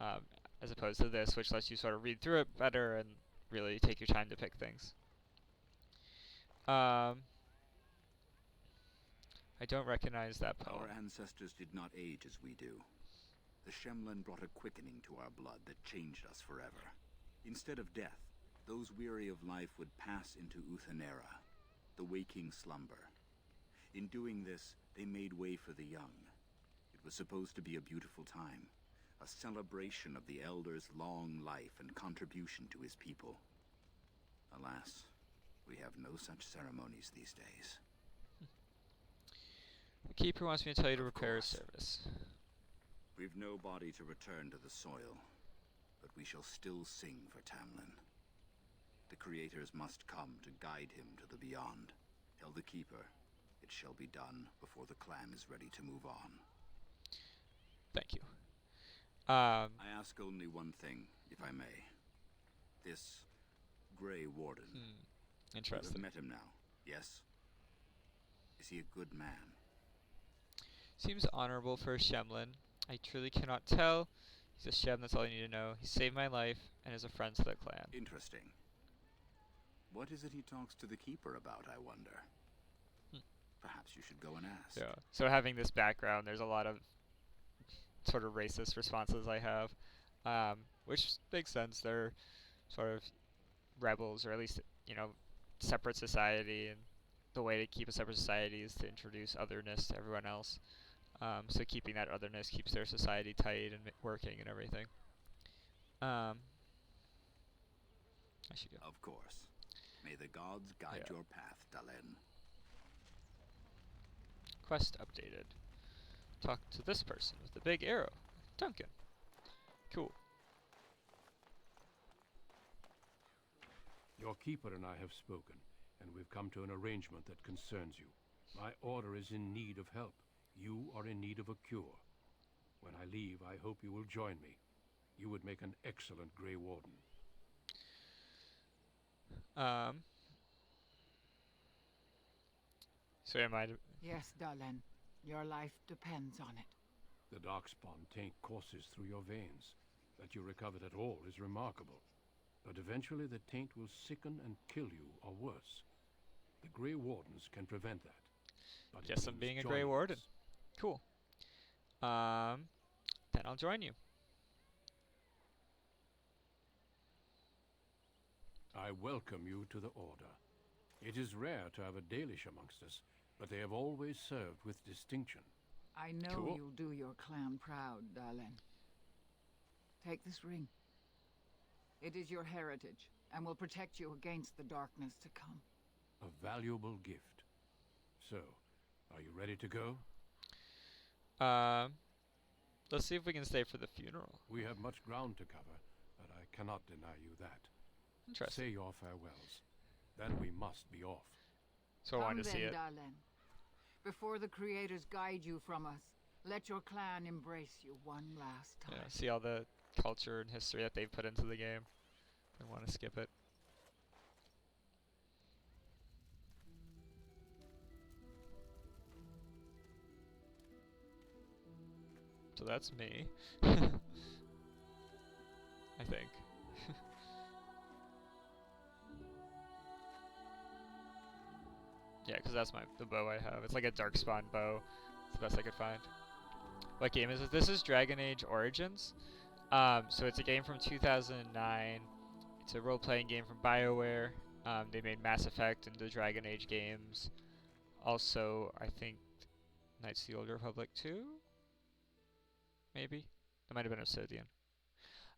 Speaker 1: Um, as opposed to this, which lets you sort of read through it better and really take your time to pick things. I don't recognize that poem.
Speaker 10: Our ancestors did not age as we do. The Shemlen brought a quickening to our blood that changed us forever. Instead of death, those weary of life would pass into Uthanera, the waking slumber. In doing this, they made way for the young. It was supposed to be a beautiful time, a celebration of the Elder's long life and contribution to his people. Alas, we have no such ceremonies these days.
Speaker 1: The Keeper wants me to tell you to
Speaker 10: Of
Speaker 1: repair his
Speaker 10: course.
Speaker 1: service.
Speaker 10: We've no body to return to the soil, but we shall still sing for Tamlin. The creators must come to guide him to the beyond. Tell the Keeper, it shall be done before the clan is ready to move on.
Speaker 1: Thank you.
Speaker 10: I ask only one thing, if I may. This Grey Warden. You have
Speaker 1: Interesting.
Speaker 10: met him now, yes? Is he a good man?
Speaker 1: Seems honorable for a Shemlin. I truly cannot tell. He's a Shem, that's all you need to know. He saved my life and is a friend to the clan.
Speaker 10: Interesting. What is it he talks to the Keeper about, I wonder? Perhaps you should go and ask.
Speaker 1: Yeah. So having this background, there's a lot of sort of racist responses I have, which makes sense. They're sort of rebels, or at least, separate society, and the way to keep a separate society is to introduce otherness to everyone else. So keeping that otherness keeps their society tight and working and everything. I should go.
Speaker 10: Of course. May the gods guide your path, Dalen.
Speaker 1: Quest updated. Talk to this person with the big arrow. Duncan. Cool.
Speaker 7: Your Keeper and I have spoken, and we've come to an arrangement that concerns you. My order is in need of help. You are in need of a cure. When I leave, I hope you will join me. You would make an excellent Grey Warden.
Speaker 1: So am I...
Speaker 8: Yes, Dalen. Your life depends on it.
Speaker 7: The darkspawn taint courses through your veins. That you recovered at all is remarkable. But eventually the taint will sicken and kill you, or worse. The Grey Wardens can prevent that. But
Speaker 1: Guess I'm being a Grey
Speaker 7: joining
Speaker 1: Warden.
Speaker 7: us.
Speaker 1: Cool. Then I'll join you.
Speaker 7: I welcome you to the Order. It is rare to have a Dalish amongst us, but they have always served with distinction.
Speaker 8: I know
Speaker 1: Cool.
Speaker 8: you'll do your clan proud, Dalen. Take this ring. It is your heritage, and will protect you against the darkness to come.
Speaker 7: A valuable gift. So, are you ready to go?
Speaker 1: Let's see if we can stay for the funeral.
Speaker 7: We have much ground to cover, but I cannot deny you that.
Speaker 1: Interesting.
Speaker 7: Say your farewells. Then we must be off.
Speaker 1: So I wanted to see it.
Speaker 8: Dalen. Before the creators guide you from us, let your clan embrace you one last time.
Speaker 1: Yeah, see all the culture and history that they've put into the game. I want to skip it. So that's me. I think. Yeah, because that's the bow I have. It's like a darkspawn bow. It's the best I could find. What game is it? This is Dragon Age Origins. So it's a game from 2009. It's a role-playing game from BioWare. They made Mass Effect and the Dragon Age games. Also, I think Knights of the Old Republic 2? Maybe? That might have been Obsidian.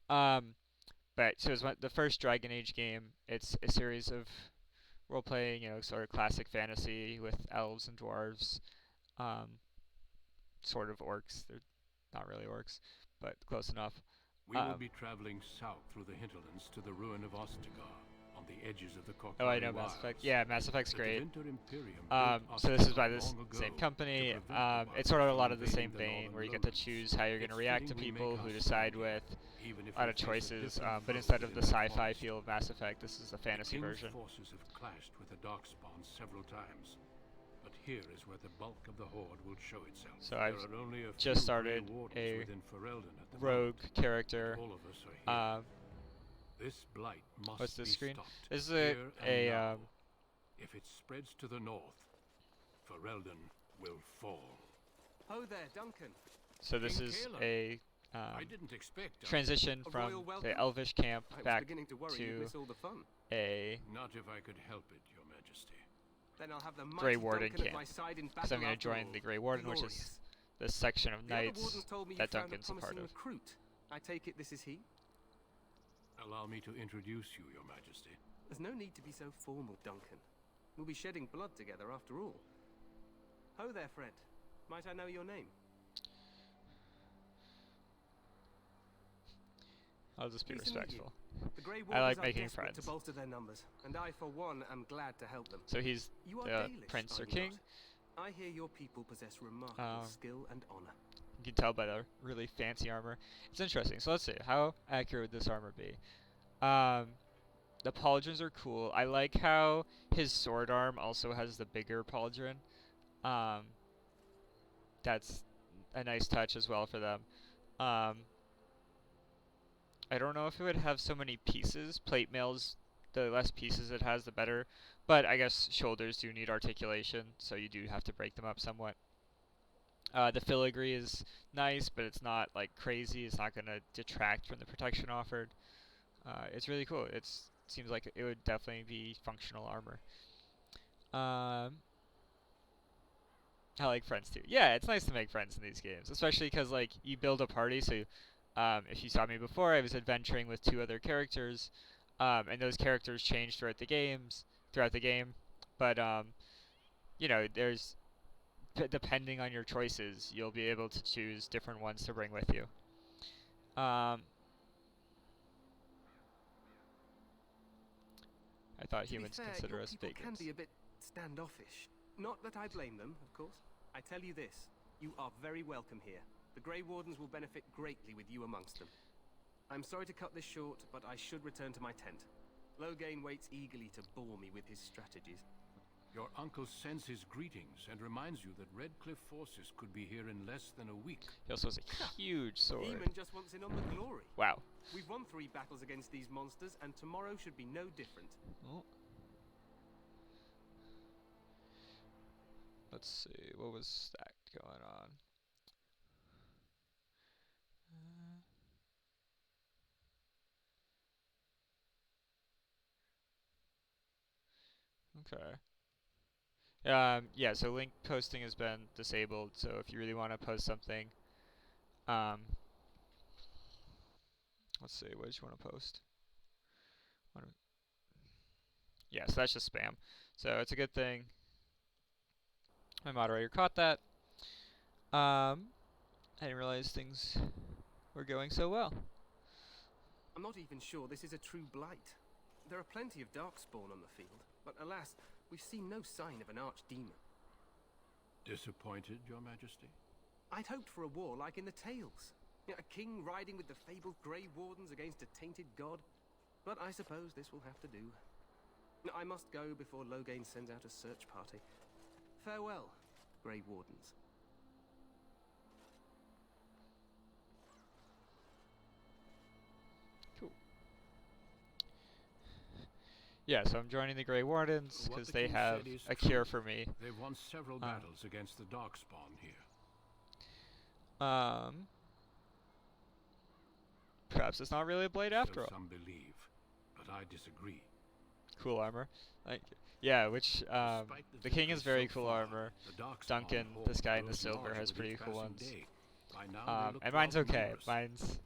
Speaker 1: But so it's the first Dragon Age game. It's a series of role-playing, sort of classic fantasy with elves and dwarves. Sort of orcs. They're not really orcs, but close enough.
Speaker 7: We will be traveling south through the hinterlands to the ruin of Ostagar, on the edges of the Korkari
Speaker 1: Oh, I know
Speaker 7: Wilds.
Speaker 1: Mass Effect. Yeah, Mass Effect's great.
Speaker 7: Imperium
Speaker 1: So this is by this same company. It's sort of a lot of the same vein, where you get to choose how you're going to react to people who decide with a lot of choices. But instead of the sci-fi feel of Mass Effect, this is the fantasy version.
Speaker 7: Forces have clashed with the Darkspawn several times, but here is where the bulk of the horde will show itself.
Speaker 1: So I've just started a rogue character.
Speaker 7: All of us are here. This blight must
Speaker 1: What's this
Speaker 7: be
Speaker 1: screen?
Speaker 7: stopped.
Speaker 1: This is
Speaker 7: If it spreads to the north, Ferelden will fall.
Speaker 4: Oh there, Duncan.
Speaker 1: So this is a
Speaker 7: I didn't expect
Speaker 1: transition from the Elvish camp back to a
Speaker 7: Not if I could help it, Your Majesty.
Speaker 4: Then I'll have the
Speaker 1: Grey
Speaker 4: mighty
Speaker 1: Warden
Speaker 4: Duncan at
Speaker 1: camp.
Speaker 4: my side in
Speaker 1: Because I'm
Speaker 4: battle
Speaker 1: going to
Speaker 4: after
Speaker 1: join
Speaker 4: all.
Speaker 1: the Grey Warden, which is
Speaker 4: Glorious.
Speaker 1: the section of
Speaker 4: The other
Speaker 1: knights
Speaker 4: wardens told me you
Speaker 1: that
Speaker 4: found
Speaker 1: Duncan's a part
Speaker 4: promising
Speaker 1: of.
Speaker 4: recruit. I take it this is he?
Speaker 7: Allow me to introduce you, Your Majesty.
Speaker 4: There's no need to be so formal, Duncan. We'll be shedding blood together after all. Ho there, friend. Might I know your name?
Speaker 1: I'll just be
Speaker 4: Pleased to meet
Speaker 1: respectful.
Speaker 4: The Grey
Speaker 1: I like
Speaker 4: Wardens are
Speaker 1: making
Speaker 4: desperate
Speaker 1: friends.
Speaker 4: to bolster their numbers, and I, for one, am glad to help them.
Speaker 1: So he's
Speaker 4: You are
Speaker 1: the
Speaker 4: Dalish,
Speaker 1: prince
Speaker 4: are
Speaker 1: or
Speaker 4: you
Speaker 1: king.
Speaker 4: not? I hear your people possess remarkable
Speaker 1: Um,
Speaker 4: skill and honor.
Speaker 1: You can tell by the really fancy armor. It's interesting. So let's see. How accurate would this armor be? The pauldrons are cool. I like how his sword arm also has the bigger pauldron. That's a nice touch as well for them. I don't know if it would have so many pieces. Plate mails, the less pieces it has, the better. But I guess shoulders do need articulation, so you do have to break them up somewhat. The filigree is nice, but it's not like crazy. It's not going to detract from the protection offered. It's really cool. It seems like it would definitely be functional armor. I like friends too. Yeah, it's nice to make friends in these games, especially because like you build a party. So if you saw me before, I was adventuring with 2 other characters, and those characters change throughout the game. But you know, there's depending on your choices, you'll be able to choose different ones to bring with you. I thought humans
Speaker 4: to be fair,
Speaker 1: consider
Speaker 4: your
Speaker 1: us
Speaker 4: people
Speaker 1: vegans.
Speaker 4: can be a bit standoffish. Not that I blame them, of course. I tell you this, you are very welcome here. The Grey Wardens will benefit greatly with you amongst them. I'm sorry to cut this short, but I should return to my tent. Loghain waits eagerly to bore me with his strategies.
Speaker 7: Your uncle sends his greetings and reminds you that Redcliffe forces could be here in less than a week.
Speaker 1: He also has a huge sword.
Speaker 4: Eamon just wants in on the glory.
Speaker 1: Wow.
Speaker 4: We've won 3 battles against these monsters, and tomorrow should be no different.
Speaker 1: Oh. Let's see, what was that going on? Okay. Yeah, so link posting has been disabled, so if you really want to post something, let's see, what did you want to post? Yeah, so that's just spam. So it's a good thing my moderator caught that. I didn't realize things were going so well.
Speaker 4: I'm not even sure this is a true blight. There are plenty of darkspawn on the field, but alas, we've seen no sign of an archdemon.
Speaker 7: Disappointed, Your Majesty?
Speaker 4: I'd hoped for a war like in the tales. A king riding with the fabled Grey Wardens against a tainted god. But I suppose this will have to do. I must go before Loghain sends out a search party. Farewell, Grey Wardens.
Speaker 1: Cool. Yeah, so I'm joining the Grey Wardens because they have a cure for me.
Speaker 7: They've won several battles against the Darkspawn here.
Speaker 1: Perhaps it's not really a blade after all.
Speaker 7: Some believe, but I disagree.
Speaker 1: Cool armor. Yeah, which the king has very cool armor. Duncan, this guy in the silver, has pretty cool ones. And mine's okay. Mine's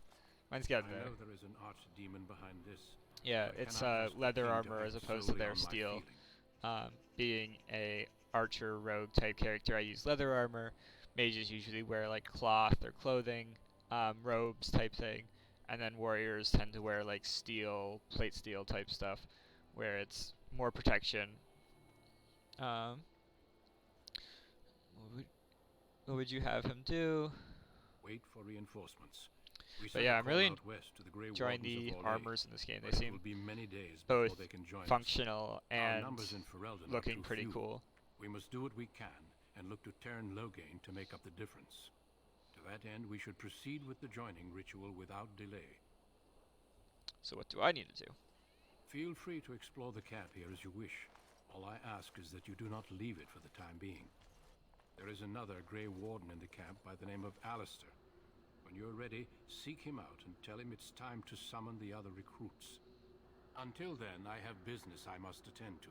Speaker 1: getting there.
Speaker 7: I know there is an archdemon behind this.
Speaker 1: Yeah, it's leather armor as opposed to their steel. Being a archer rogue type character, I use leather armor. mages usually wear like cloth or clothing, robes type thing, and then warriors tend to wear like steel, plate steel type stuff, where it's more protection. Um, what would you have him do?
Speaker 7: Wait for reinforcements. We
Speaker 1: But
Speaker 7: sent
Speaker 1: yeah,
Speaker 7: a
Speaker 1: I'm
Speaker 7: call
Speaker 1: really
Speaker 7: out west to the Grey
Speaker 1: enjoying
Speaker 7: Wardens
Speaker 1: the
Speaker 7: of Orlais,
Speaker 1: armors in this game. They
Speaker 7: but it
Speaker 1: seem
Speaker 7: will be many days
Speaker 1: both
Speaker 7: before they can join us.
Speaker 1: functional
Speaker 7: Our
Speaker 1: and
Speaker 7: numbers in Ferelden are
Speaker 1: looking
Speaker 7: too
Speaker 1: pretty
Speaker 7: few.
Speaker 1: cool.
Speaker 7: We must do what we can and look to Terran Loghain to make up the difference. To that end, we should proceed with the joining ritual without delay.
Speaker 1: So what do I need to do?
Speaker 7: Feel free to explore the camp here as you wish. All I ask is that you do not leave it for the time being. There is another Grey Warden in the camp by the name of Alistair. When you're ready, seek him out and tell him it's time to summon the other recruits. Until then, I have business I must attend to.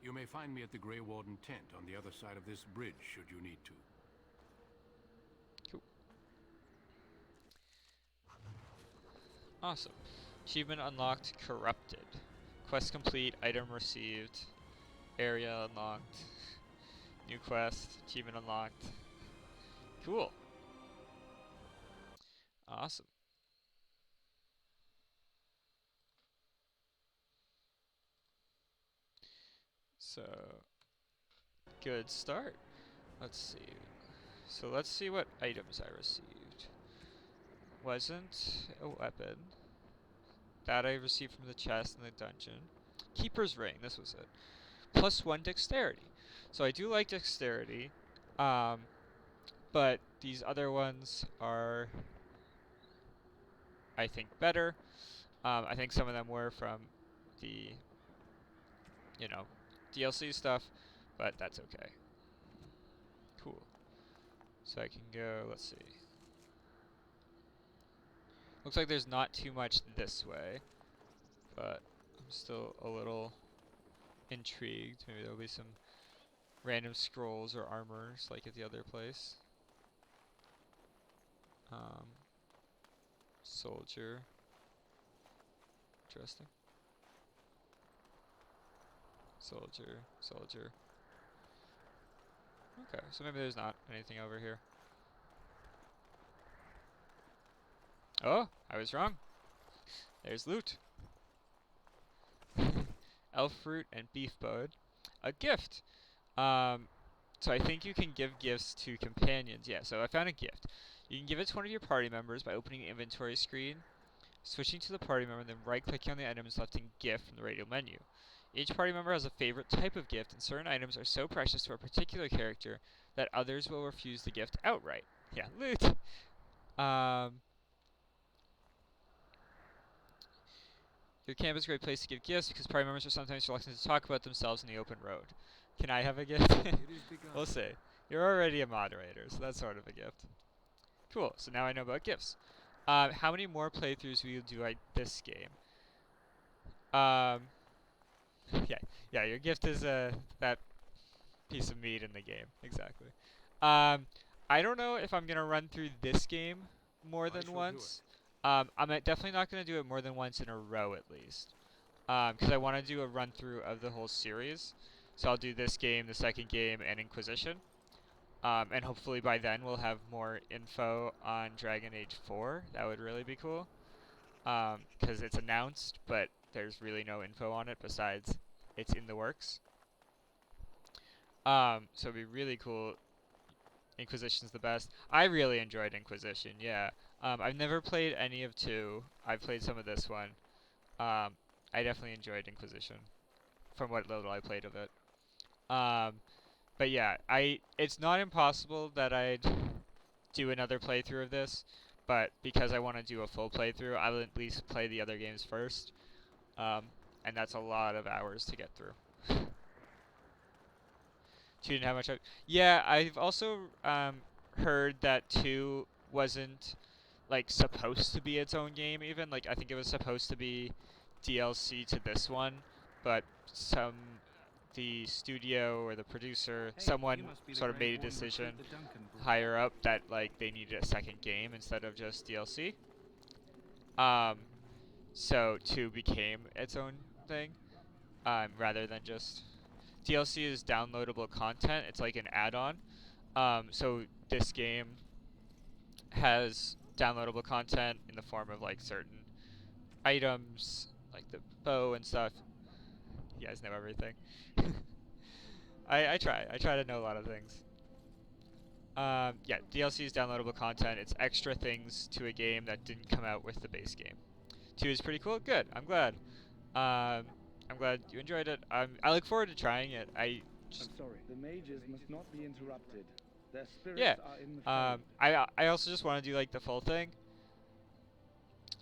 Speaker 7: You may find me at the Grey Warden tent on the other side of this bridge, should you need to.
Speaker 1: Cool. Awesome. Achievement unlocked, corrupted. Quest complete, item received, area unlocked. New quest, achievement unlocked. Cool. Awesome. So, good start. Let's see. So let's see what items I received. Wasn't a weapon. That I received from the chest in the dungeon. Keeper's Ring, this was it. +1 dexterity. So I do like dexterity, but these other ones are, I think, better. I think some of them were from the, DLC stuff, but that's okay. Cool. So I can go, let's see. Looks like there's not too much this way, but I'm still a little intrigued. Maybe there'll be some random scrolls or armors like at the other place. Soldier. Interesting. Soldier. Okay, so maybe there's not anything over here. Oh, I was wrong. There's loot. Elf fruit and beef bone. A gift. So I think you can give gifts to companions. Yeah, so I found a gift. You can give it to one of your party members by opening the inventory screen, switching to the party member, then right-clicking on the item and selecting gift from the radio menu. Each party member has a favorite type of gift, and certain items are so precious to a particular character that others will refuse the gift outright. Yeah, loot. Your camp is a great place to give gifts because party members are sometimes reluctant to talk about themselves in the open road. Can I have a gift? We'll see. You're already a moderator, so that's sort of a gift. Cool, so now I know about gifts. How many more playthroughs will you do this game? Yeah, your gift is that piece of meat in the game, exactly. I don't know if I'm gonna run through this game more than once. I'm definitely not gonna do it more than once in a row at least, because I want to do a run through of the whole series. So I'll do this game, the second game, and Inquisition. And hopefully by then we'll have more info on Dragon Age 4. That would really be cool. Because it's announced, but there's really no info on it besides it's in the works. So it'd be really cool. Inquisition's the best. I really enjoyed Inquisition, yeah. I've never played any of 2. I've played some of this one. I definitely enjoyed Inquisition from what little I played of it. But yeah, it's not impossible that I'd do another playthrough of this, but because I want to do a full playthrough, I'll at least play the other games first. And that's a lot of hours to get through. 2 didn't have much. Yeah, I've also heard that 2 wasn't like supposed to be its own game even. Like I think it was supposed to be DLC to this one, but the studio or the producer, someone sort of made a decision higher up that like they needed a second game instead of just DLC. So 2 became its own thing, rather than just DLC is downloadable content. It's like an add-on. So this game has downloadable content in the form of like certain items, like the bow and stuff. You guys know everything. I try. I try to know a lot of things. Yeah, DLC is downloadable content. It's extra things to a game that didn't come out with the base game. 2 is pretty cool. Good. I'm glad. I'm glad you enjoyed it. I look forward to trying it.
Speaker 11: I'm sorry. The mages must not be interrupted. Their spirits
Speaker 1: Yeah.
Speaker 11: are in the
Speaker 1: I also just want to do like the full thing.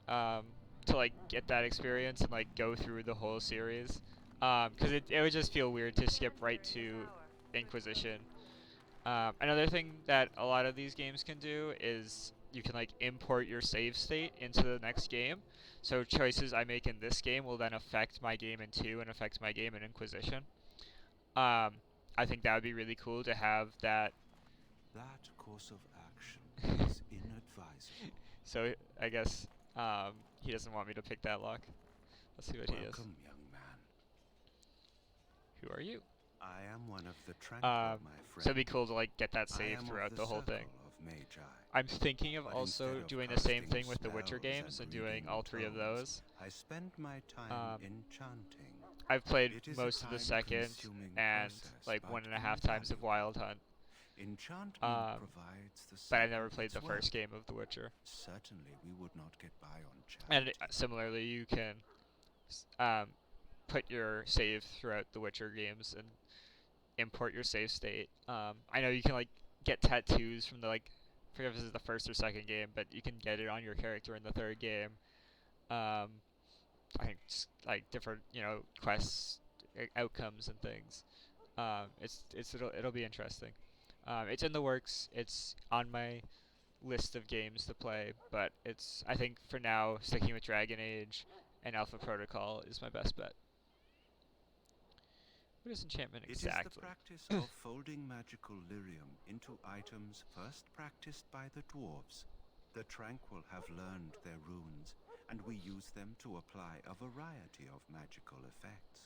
Speaker 1: To like get that experience and like go through the whole series. Because it would just feel weird to skip right to Inquisition. Another thing that a lot of these games can do is you can like import your save state into the next game. So choices I make in this game will then affect my game in 2 and affect my game in Inquisition. I think that would be really cool to have that.
Speaker 12: That course of action is inadvisable.
Speaker 1: So I guess he doesn't want me to pick that lock. Let's see what he is.
Speaker 12: Welcome, young man.
Speaker 1: Who are you?
Speaker 12: I am one of the tranquil, my friend.
Speaker 1: So it'd be cool to like get that save throughout the whole thing. I'm thinking of also doing the same thing with the Witcher games and doing all 3 of those.
Speaker 12: I spend my time enchanting.
Speaker 1: I've played most of the second and like 1.5 times of Wild Hunt.
Speaker 12: Enchantment provides the
Speaker 1: but I've never played the first game of The Witcher.
Speaker 12: Certainly, we would not get by on chat.
Speaker 1: And similarly, you can put your save throughout The Witcher games and import your save state. I know you can like get tattoos from the I forget if this is the first or second game, but you can get it on your character in the 3rd game. I think like different quests, outcomes and things. It'll be interesting. It's in the works. It's on my list of games to play, but I think for now sticking with Dragon Age and Alpha Protocol is my best bet. What is enchantment exactly?
Speaker 12: It is the practice of folding magical lyrium into items first practiced by the dwarves. The Tranquil have learned their runes, and we use them to apply a variety of magical effects.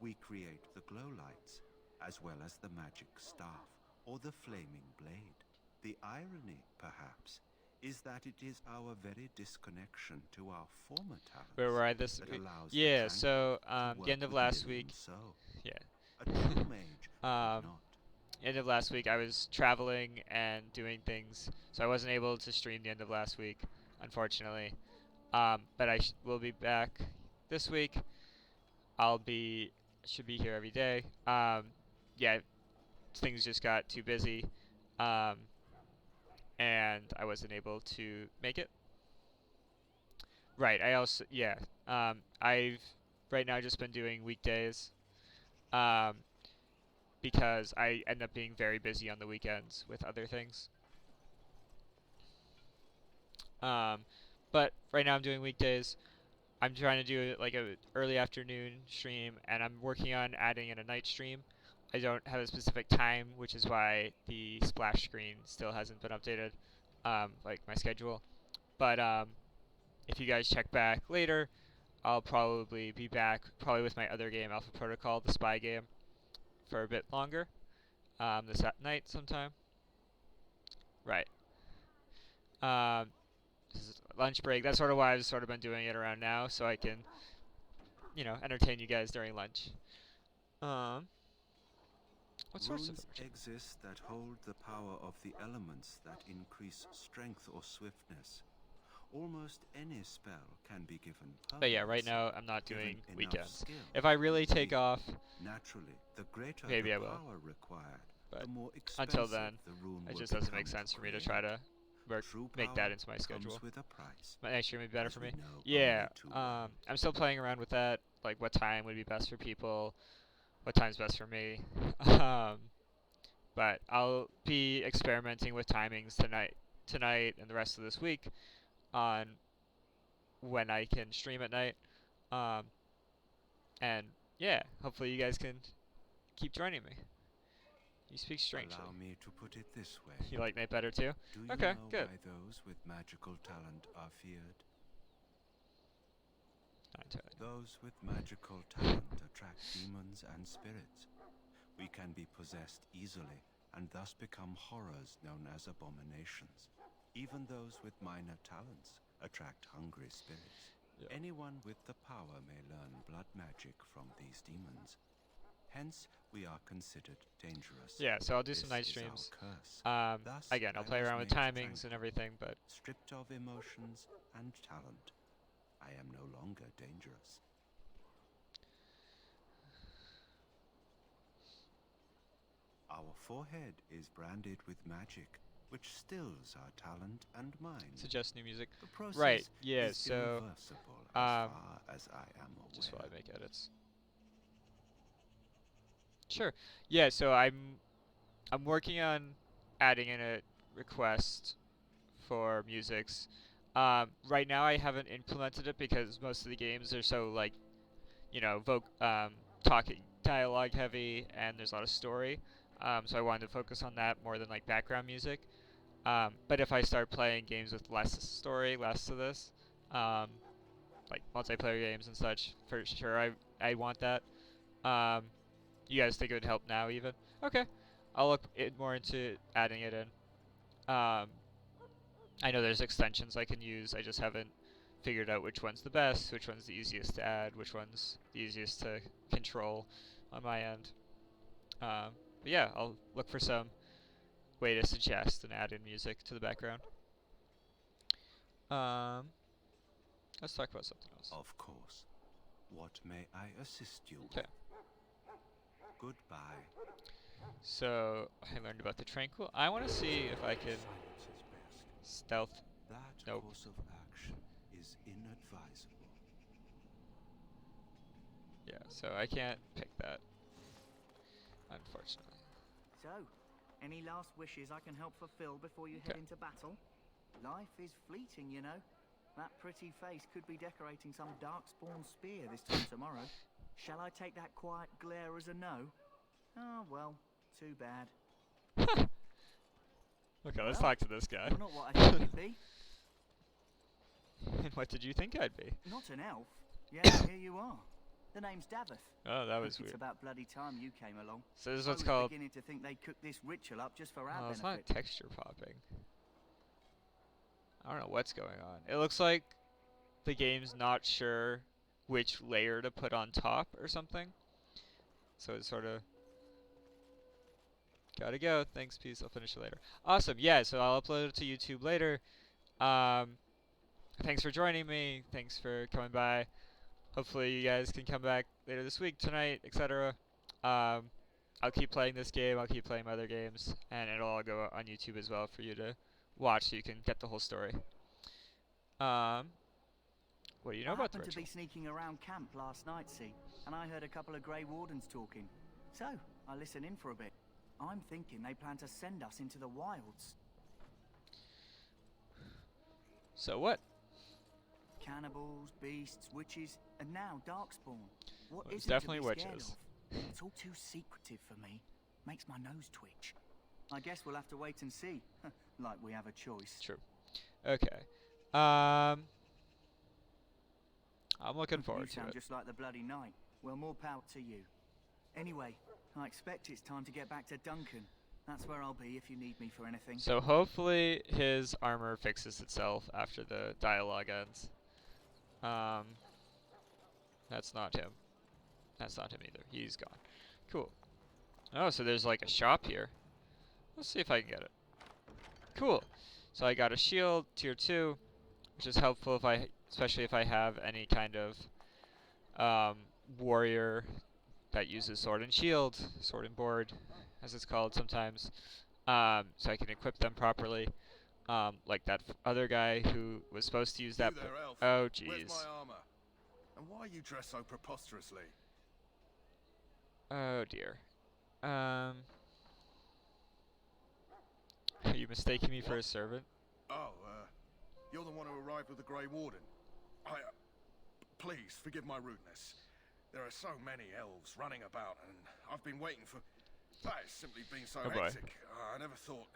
Speaker 12: We create the glow lights, as well as the magic staff, or the flaming blade. The irony, perhaps, is that it is our very disconnection to our former talents
Speaker 1: Where were I this
Speaker 12: that
Speaker 1: week?
Speaker 12: allows
Speaker 1: Yeah,
Speaker 12: the
Speaker 1: so
Speaker 12: Tranquil to
Speaker 1: the end of
Speaker 12: work
Speaker 1: last
Speaker 12: within
Speaker 1: week.
Speaker 12: so.
Speaker 1: Yeah.
Speaker 12: A true mage could not.
Speaker 1: End of last week I was traveling and doing things, so I wasn't able to stream the end of last week, unfortunately. But I will be back this week. Should be here every day. Yeah, things just got too busy, and I wasn't able to make it. Right. I've right now just been doing weekdays, because I end up being very busy on the weekends with other things. But right now I'm doing weekdays. I'm trying to do like a early afternoon stream, and I'm working on adding in a night stream. I don't have a specific time, which is why the splash screen still hasn't been updated, like my schedule. But if you guys check back later, I'll probably be back, probably with my other game, Alpha Protocol, the spy game, for a bit longer. This at night sometime. Right. This is lunch break. That's sort of why I've sort of been doing it around now, so I can, entertain you guys during lunch. What sorts of
Speaker 12: Runes exist that hold the power of the elements that increase strength or swiftness. Almost any spell can be given permanence.
Speaker 1: But yeah, right now I'm not
Speaker 12: given
Speaker 1: doing
Speaker 12: enough
Speaker 1: weekends.
Speaker 12: skill.
Speaker 1: If I really take off,
Speaker 12: Naturally, the greater
Speaker 1: maybe
Speaker 12: the
Speaker 1: I will.
Speaker 12: power required,
Speaker 1: But
Speaker 12: the more expensive
Speaker 1: until then,
Speaker 12: the rune
Speaker 1: it
Speaker 12: will
Speaker 1: just doesn't
Speaker 12: become
Speaker 1: make sense for me to
Speaker 12: create.
Speaker 1: try to
Speaker 12: True
Speaker 1: make that
Speaker 12: power
Speaker 1: into my
Speaker 12: comes
Speaker 1: schedule.
Speaker 12: with a price,
Speaker 1: My next year may be better
Speaker 12: as
Speaker 1: for
Speaker 12: we
Speaker 1: me.
Speaker 12: know
Speaker 1: Yeah,
Speaker 12: only too well.
Speaker 1: I'm still playing around with that, like what time would be best for people, what time's best for me. But I'll be experimenting with timings tonight and the rest of this week on when I can stream at night. And yeah, hopefully you guys can keep joining me. You speak strangely.
Speaker 12: Allow me to put it this way.
Speaker 1: You like night better too?
Speaker 12: Do you
Speaker 1: Okay,
Speaker 12: know
Speaker 1: good.
Speaker 12: why those with magical talent are feared?
Speaker 1: Not entirely.
Speaker 12: Those with magical talent attract demons and spirits. We can be possessed easily, and thus become horrors known as abominations. Even those with minor talents attract hungry spirits.
Speaker 1: Yeah.
Speaker 12: Anyone with the power may learn blood magic from these demons. Hence, we are considered dangerous.
Speaker 1: Yeah, so I'll do some
Speaker 12: This
Speaker 1: night
Speaker 12: is our
Speaker 1: streams.
Speaker 12: curse. Thus,
Speaker 1: Again, I'll
Speaker 12: I
Speaker 1: play
Speaker 12: was
Speaker 1: around with
Speaker 12: made
Speaker 1: timings and
Speaker 12: tranquil,
Speaker 1: everything, but
Speaker 12: stripped of emotions and talent. I am no longer dangerous. Our forehead is branded with magic, which stills our talent and mind.
Speaker 1: suggest new music.
Speaker 12: The process
Speaker 1: Right, yeah,
Speaker 12: is
Speaker 1: so
Speaker 12: irreversible as far as I am aware.
Speaker 1: just while I make edits. Sure. Yeah, so I'm working on adding in a request for musics. Right now I haven't implemented it because most of the games are so like, you know, talking dialogue heavy and there's a lot of story. So I wanted to focus on that more than like background music. But if I start playing games with less story, less of this, like multiplayer games and such, for sure I want that. You guys think it would help now even? Okay. I'll look more into adding it in. I know there's extensions I can use, I just haven't figured out which one's the best, which one's the easiest to add, which one's the easiest to control on my end. But yeah, I'll look for some way to suggest and add in music to the background. Let's talk about something else.
Speaker 12: Of course. What may I assist you
Speaker 1: Okay.
Speaker 12: with? Goodbye.
Speaker 1: So I learned about the tranquil. I want to see if I can
Speaker 12: Silence is best.
Speaker 1: stealth.
Speaker 12: That
Speaker 1: Nope.
Speaker 12: course of action is inadvisable.
Speaker 1: Yeah, so I can't pick that, unfortunately.
Speaker 13: So, any last wishes I can help fulfill before you head into battle? Life is fleeting, you know. That pretty face could be decorating some darkspawn spear this time tomorrow. Shall I take that quiet glare as a no? Oh, well, too bad.
Speaker 1: Okay, let's
Speaker 13: Well,
Speaker 1: talk to this guy.
Speaker 13: You're not what I thought you'd be.
Speaker 1: And what did you think I'd be?
Speaker 13: Not an elf. Yeah, here you are. The name's Davith.
Speaker 1: Oh, that was
Speaker 13: It's
Speaker 1: weird.
Speaker 13: about bloody time you came along.
Speaker 1: So this is
Speaker 13: I
Speaker 1: what's
Speaker 13: was
Speaker 1: called...
Speaker 13: beginning to think they cooked this ritual up just for our
Speaker 1: Oh, it's
Speaker 13: benefit.
Speaker 1: not texture popping. I don't know what's going on. It looks like the game's not sure which layer to put on top or something. So it's sort of... Gotta go. Thanks, peace. I'll finish it later. Awesome. Yeah, so I'll upload it to YouTube later. Thanks for joining me. Thanks for coming by. Hopefully you guys can come back later this week, tonight, etc. I'll keep playing this game. I'll keep playing my other games. And it'll all go on YouTube as well for you to watch so you can get the whole story. What do you know about the
Speaker 13: I happened to
Speaker 1: ritual?
Speaker 13: be sneaking around camp last night, see, and I heard a couple of Grey Wardens talking. So, I listened in for a bit. I'm thinking they plan to send us into the wilds.
Speaker 1: So what?
Speaker 13: Cannibals, beasts, witches, and now Darkspawn. What
Speaker 1: Well, it's
Speaker 13: isn't to
Speaker 1: definitely
Speaker 13: be scared
Speaker 1: witches.
Speaker 13: of? It's all too secretive for me. Makes my nose twitch. I guess we'll have to wait and see. Like we have a choice.
Speaker 1: True. Okay. I'm looking
Speaker 13: You
Speaker 1: forward to
Speaker 13: sound
Speaker 1: it.
Speaker 13: just like the bloody knight. Well, more power to you. Anyway, I expect it's time to get back to Duncan. That's where I'll be if you need me for anything.
Speaker 1: So hopefully his armor fixes itself after the dialogue ends. That's not him. That's not him either. He's gone. Cool. Oh, so there's like a shop here. Let's see if I can get it. Cool. So I got a shield, tier 2, which is helpful if especially if I have any kind of warrior that uses sword and shield, sword and board, as it's called sometimes, so I can equip them properly. Like that other guy who was supposed to use that.
Speaker 14: You there, elf.
Speaker 1: Oh,
Speaker 14: Where's
Speaker 1: jeez.
Speaker 14: my armor? And why are you dressed so preposterously?
Speaker 1: Oh dear. Are you mistaking me for a servant?
Speaker 14: Oh, you're the one who arrived with the Grey Warden. Please, forgive my rudeness. There are so many elves running about, and I've been waiting for... That has simply been so
Speaker 1: Oh boy.
Speaker 14: hectic. I never thought...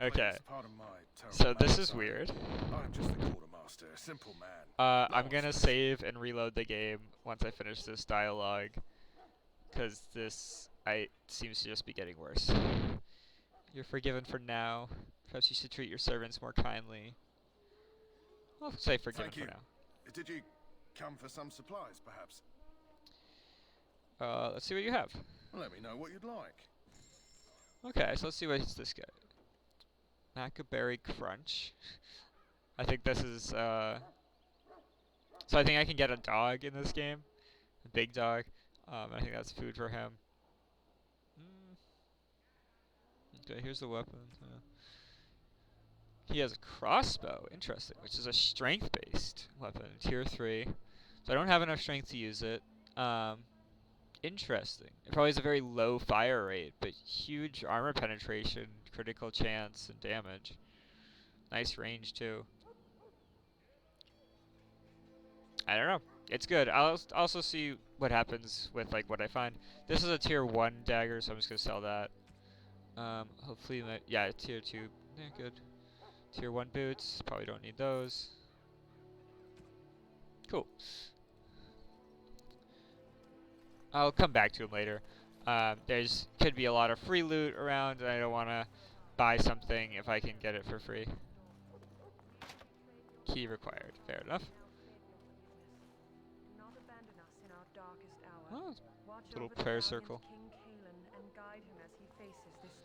Speaker 1: Okay.
Speaker 14: Please, pardon my
Speaker 1: So
Speaker 14: terrible
Speaker 1: this
Speaker 14: manners.
Speaker 1: is weird.
Speaker 14: I'm just the quartermaster, a simple man.
Speaker 1: I'm gonna save and reload the game once I finish this dialogue, because this seems to just be getting worse. You're forgiven for now. Perhaps you should treat your servants more kindly. I'll say forgiven
Speaker 14: Thank you.
Speaker 1: for now.
Speaker 14: Did you come for some supplies, perhaps?
Speaker 1: Let's see what you have.
Speaker 14: Let me know what you'd like.
Speaker 1: Okay, so let's see what's this guy. Macaberry Crunch. I think this is, so I think I can get a dog in this game. A big dog. I think that's food for him. Okay, here's the weapon. He has a crossbow, interesting, which is a strength-based weapon, tier 3. So I don't have enough strength to use it. Interesting. It probably has a very low fire rate, but huge armor penetration, critical chance, and damage. Nice range, too. I don't know. It's good. I'll also see what happens with, like, what I find. This is a tier 1 dagger, so I'm just going to sell that. Hopefully, yeah, tier 2. Yeah, good. Tier 1 boots. Probably don't need those. Cool. I'll come back to them later. There's could be a lot of free loot around, and I don't want to buy something if I can get it for free. Key required. Fair enough. Oh, little prayer circle.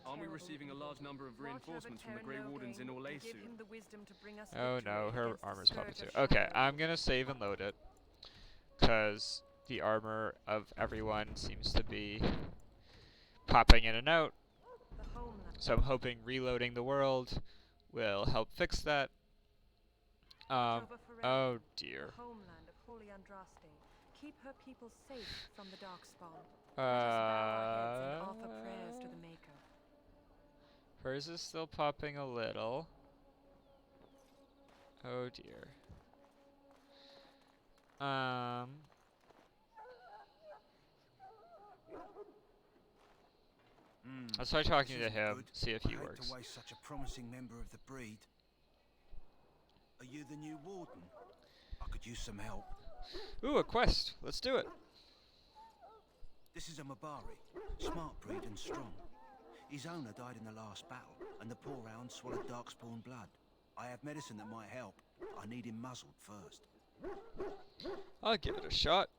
Speaker 15: Aren't we receiving a large number of reinforcements from the Grey Wardens in Orlais soon?
Speaker 1: Oh no, her armor's popping too. Okay, I'm gonna save and load it, because the armor of everyone seems to be popping in and out. So I'm hoping reloading the world will help fix that. Oh dear.
Speaker 16: Keep her people safe from the darkspawn. Let us bow our heads and offer prayers to the Maker.
Speaker 1: Hers is still popping a little. Oh dear. Let's try talking to him, see if he works.
Speaker 12: To waste such a promising member of the breed. Are you the new warden? I could use some help.
Speaker 1: Ooh, a quest. Let's do it.
Speaker 12: This is a Mabari, smart breed and strong. His owner died in the last battle, and the poor hound swallowed darkspawn blood. I have medicine that might help. I need him muzzled first.
Speaker 1: I'll give it a shot.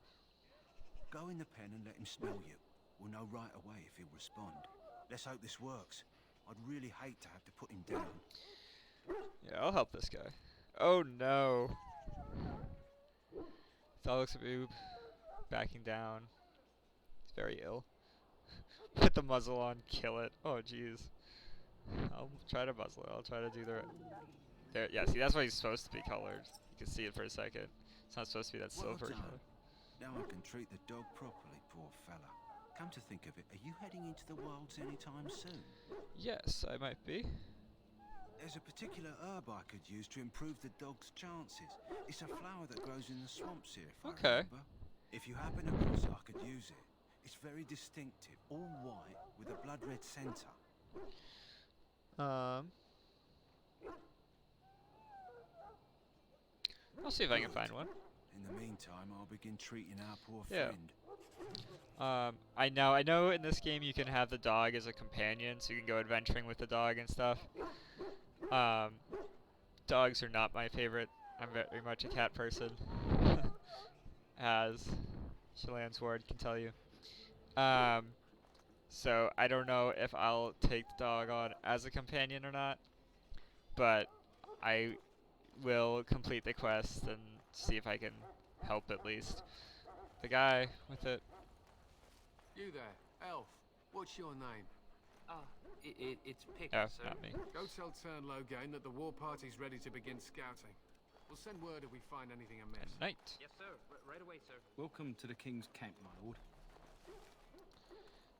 Speaker 12: Go in the pen and let him smell you. We'll know right away if he'll respond. Let's hope this works. I'd really hate to have to put him down.
Speaker 1: Yeah, I'll help this guy. Oh no. That looks like boob. Backing down. He's very ill. Put the muzzle on, kill it. Oh jeez. I'll try to muzzle it. I'll try to do the... There, yeah, see, that's why he's supposed to be colored. You can see it for a second. It's not supposed to be that silver color.
Speaker 12: Now I can treat the dog properly, poor fella. Come to think of it, are you heading into the wilds anytime soon?
Speaker 1: Yes, I might be.
Speaker 12: There's a particular herb I could use to improve the dog's chances. It's a flower that grows in the swamps here, if I remember. If you happen across it, I could use it. It's very distinctive, all white with a blood red center.
Speaker 1: I'll see if I can find one.
Speaker 12: In the meantime, I'll begin treating our poor friend.
Speaker 1: I know in this game you can have the dog as a companion, so you can go adventuring with the dog and stuff. Dogs are not my favorite. I'm very much a cat person, as Chelan's Ward can tell you. So I don't know if I'll take the dog on as a companion or not, but I will complete the quest and see if I can help at least the guy with it.
Speaker 17: You there, elf. What's your name?
Speaker 5: It's Pick,
Speaker 1: Oh,
Speaker 5: sir.
Speaker 1: not me.
Speaker 17: Go tell Turnlogain that the war party's ready to begin scouting. We'll send word if we find anything amiss.
Speaker 1: At night.
Speaker 5: Yes, sir. Right away, sir.
Speaker 11: Welcome to the King's Camp, my lord.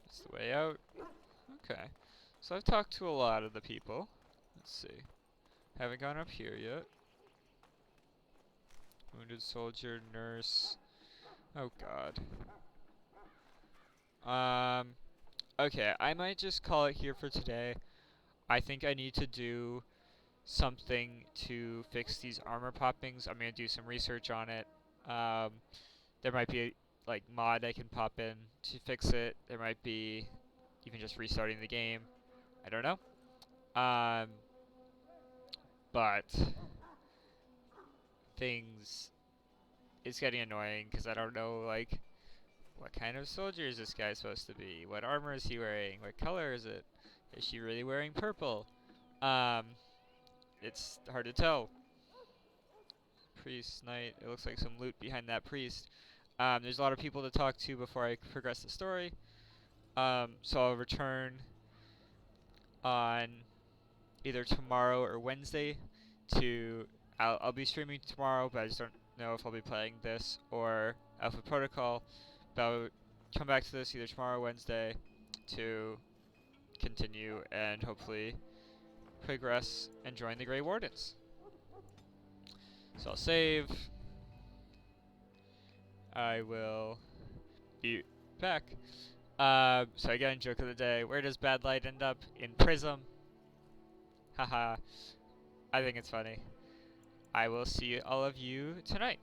Speaker 1: That's the way out. Okay. So I've talked to a lot of the people. Let's see. Haven't gone up here yet. Wounded soldier, nurse. Oh god. Okay, I might just call it here for today. I think I need to do something to fix these armor poppings. I'm gonna do some research on it. There might be a like mod I can pop in to fix it. There might be even just restarting the game. I don't know. But it's getting annoying because I don't know, like, what kind of soldier is this guy supposed to be? What armor is he wearing? What color is it? Is she really wearing purple? It's hard to tell. Priest, knight, it looks like some loot behind that priest. There's a lot of people to talk to before I progress the story. So I'll return on either tomorrow or Wednesday I'll be streaming tomorrow, but I just don't know if I'll be playing this or Alpha Protocol. But I'll come back to this either tomorrow or Wednesday to continue and hopefully progress and join the Grey Wardens. So I'll save. I will be back. So again, joke of the day. Where does Bad Light end up? In Prism. Haha. I think it's funny. I will see all of you tonight.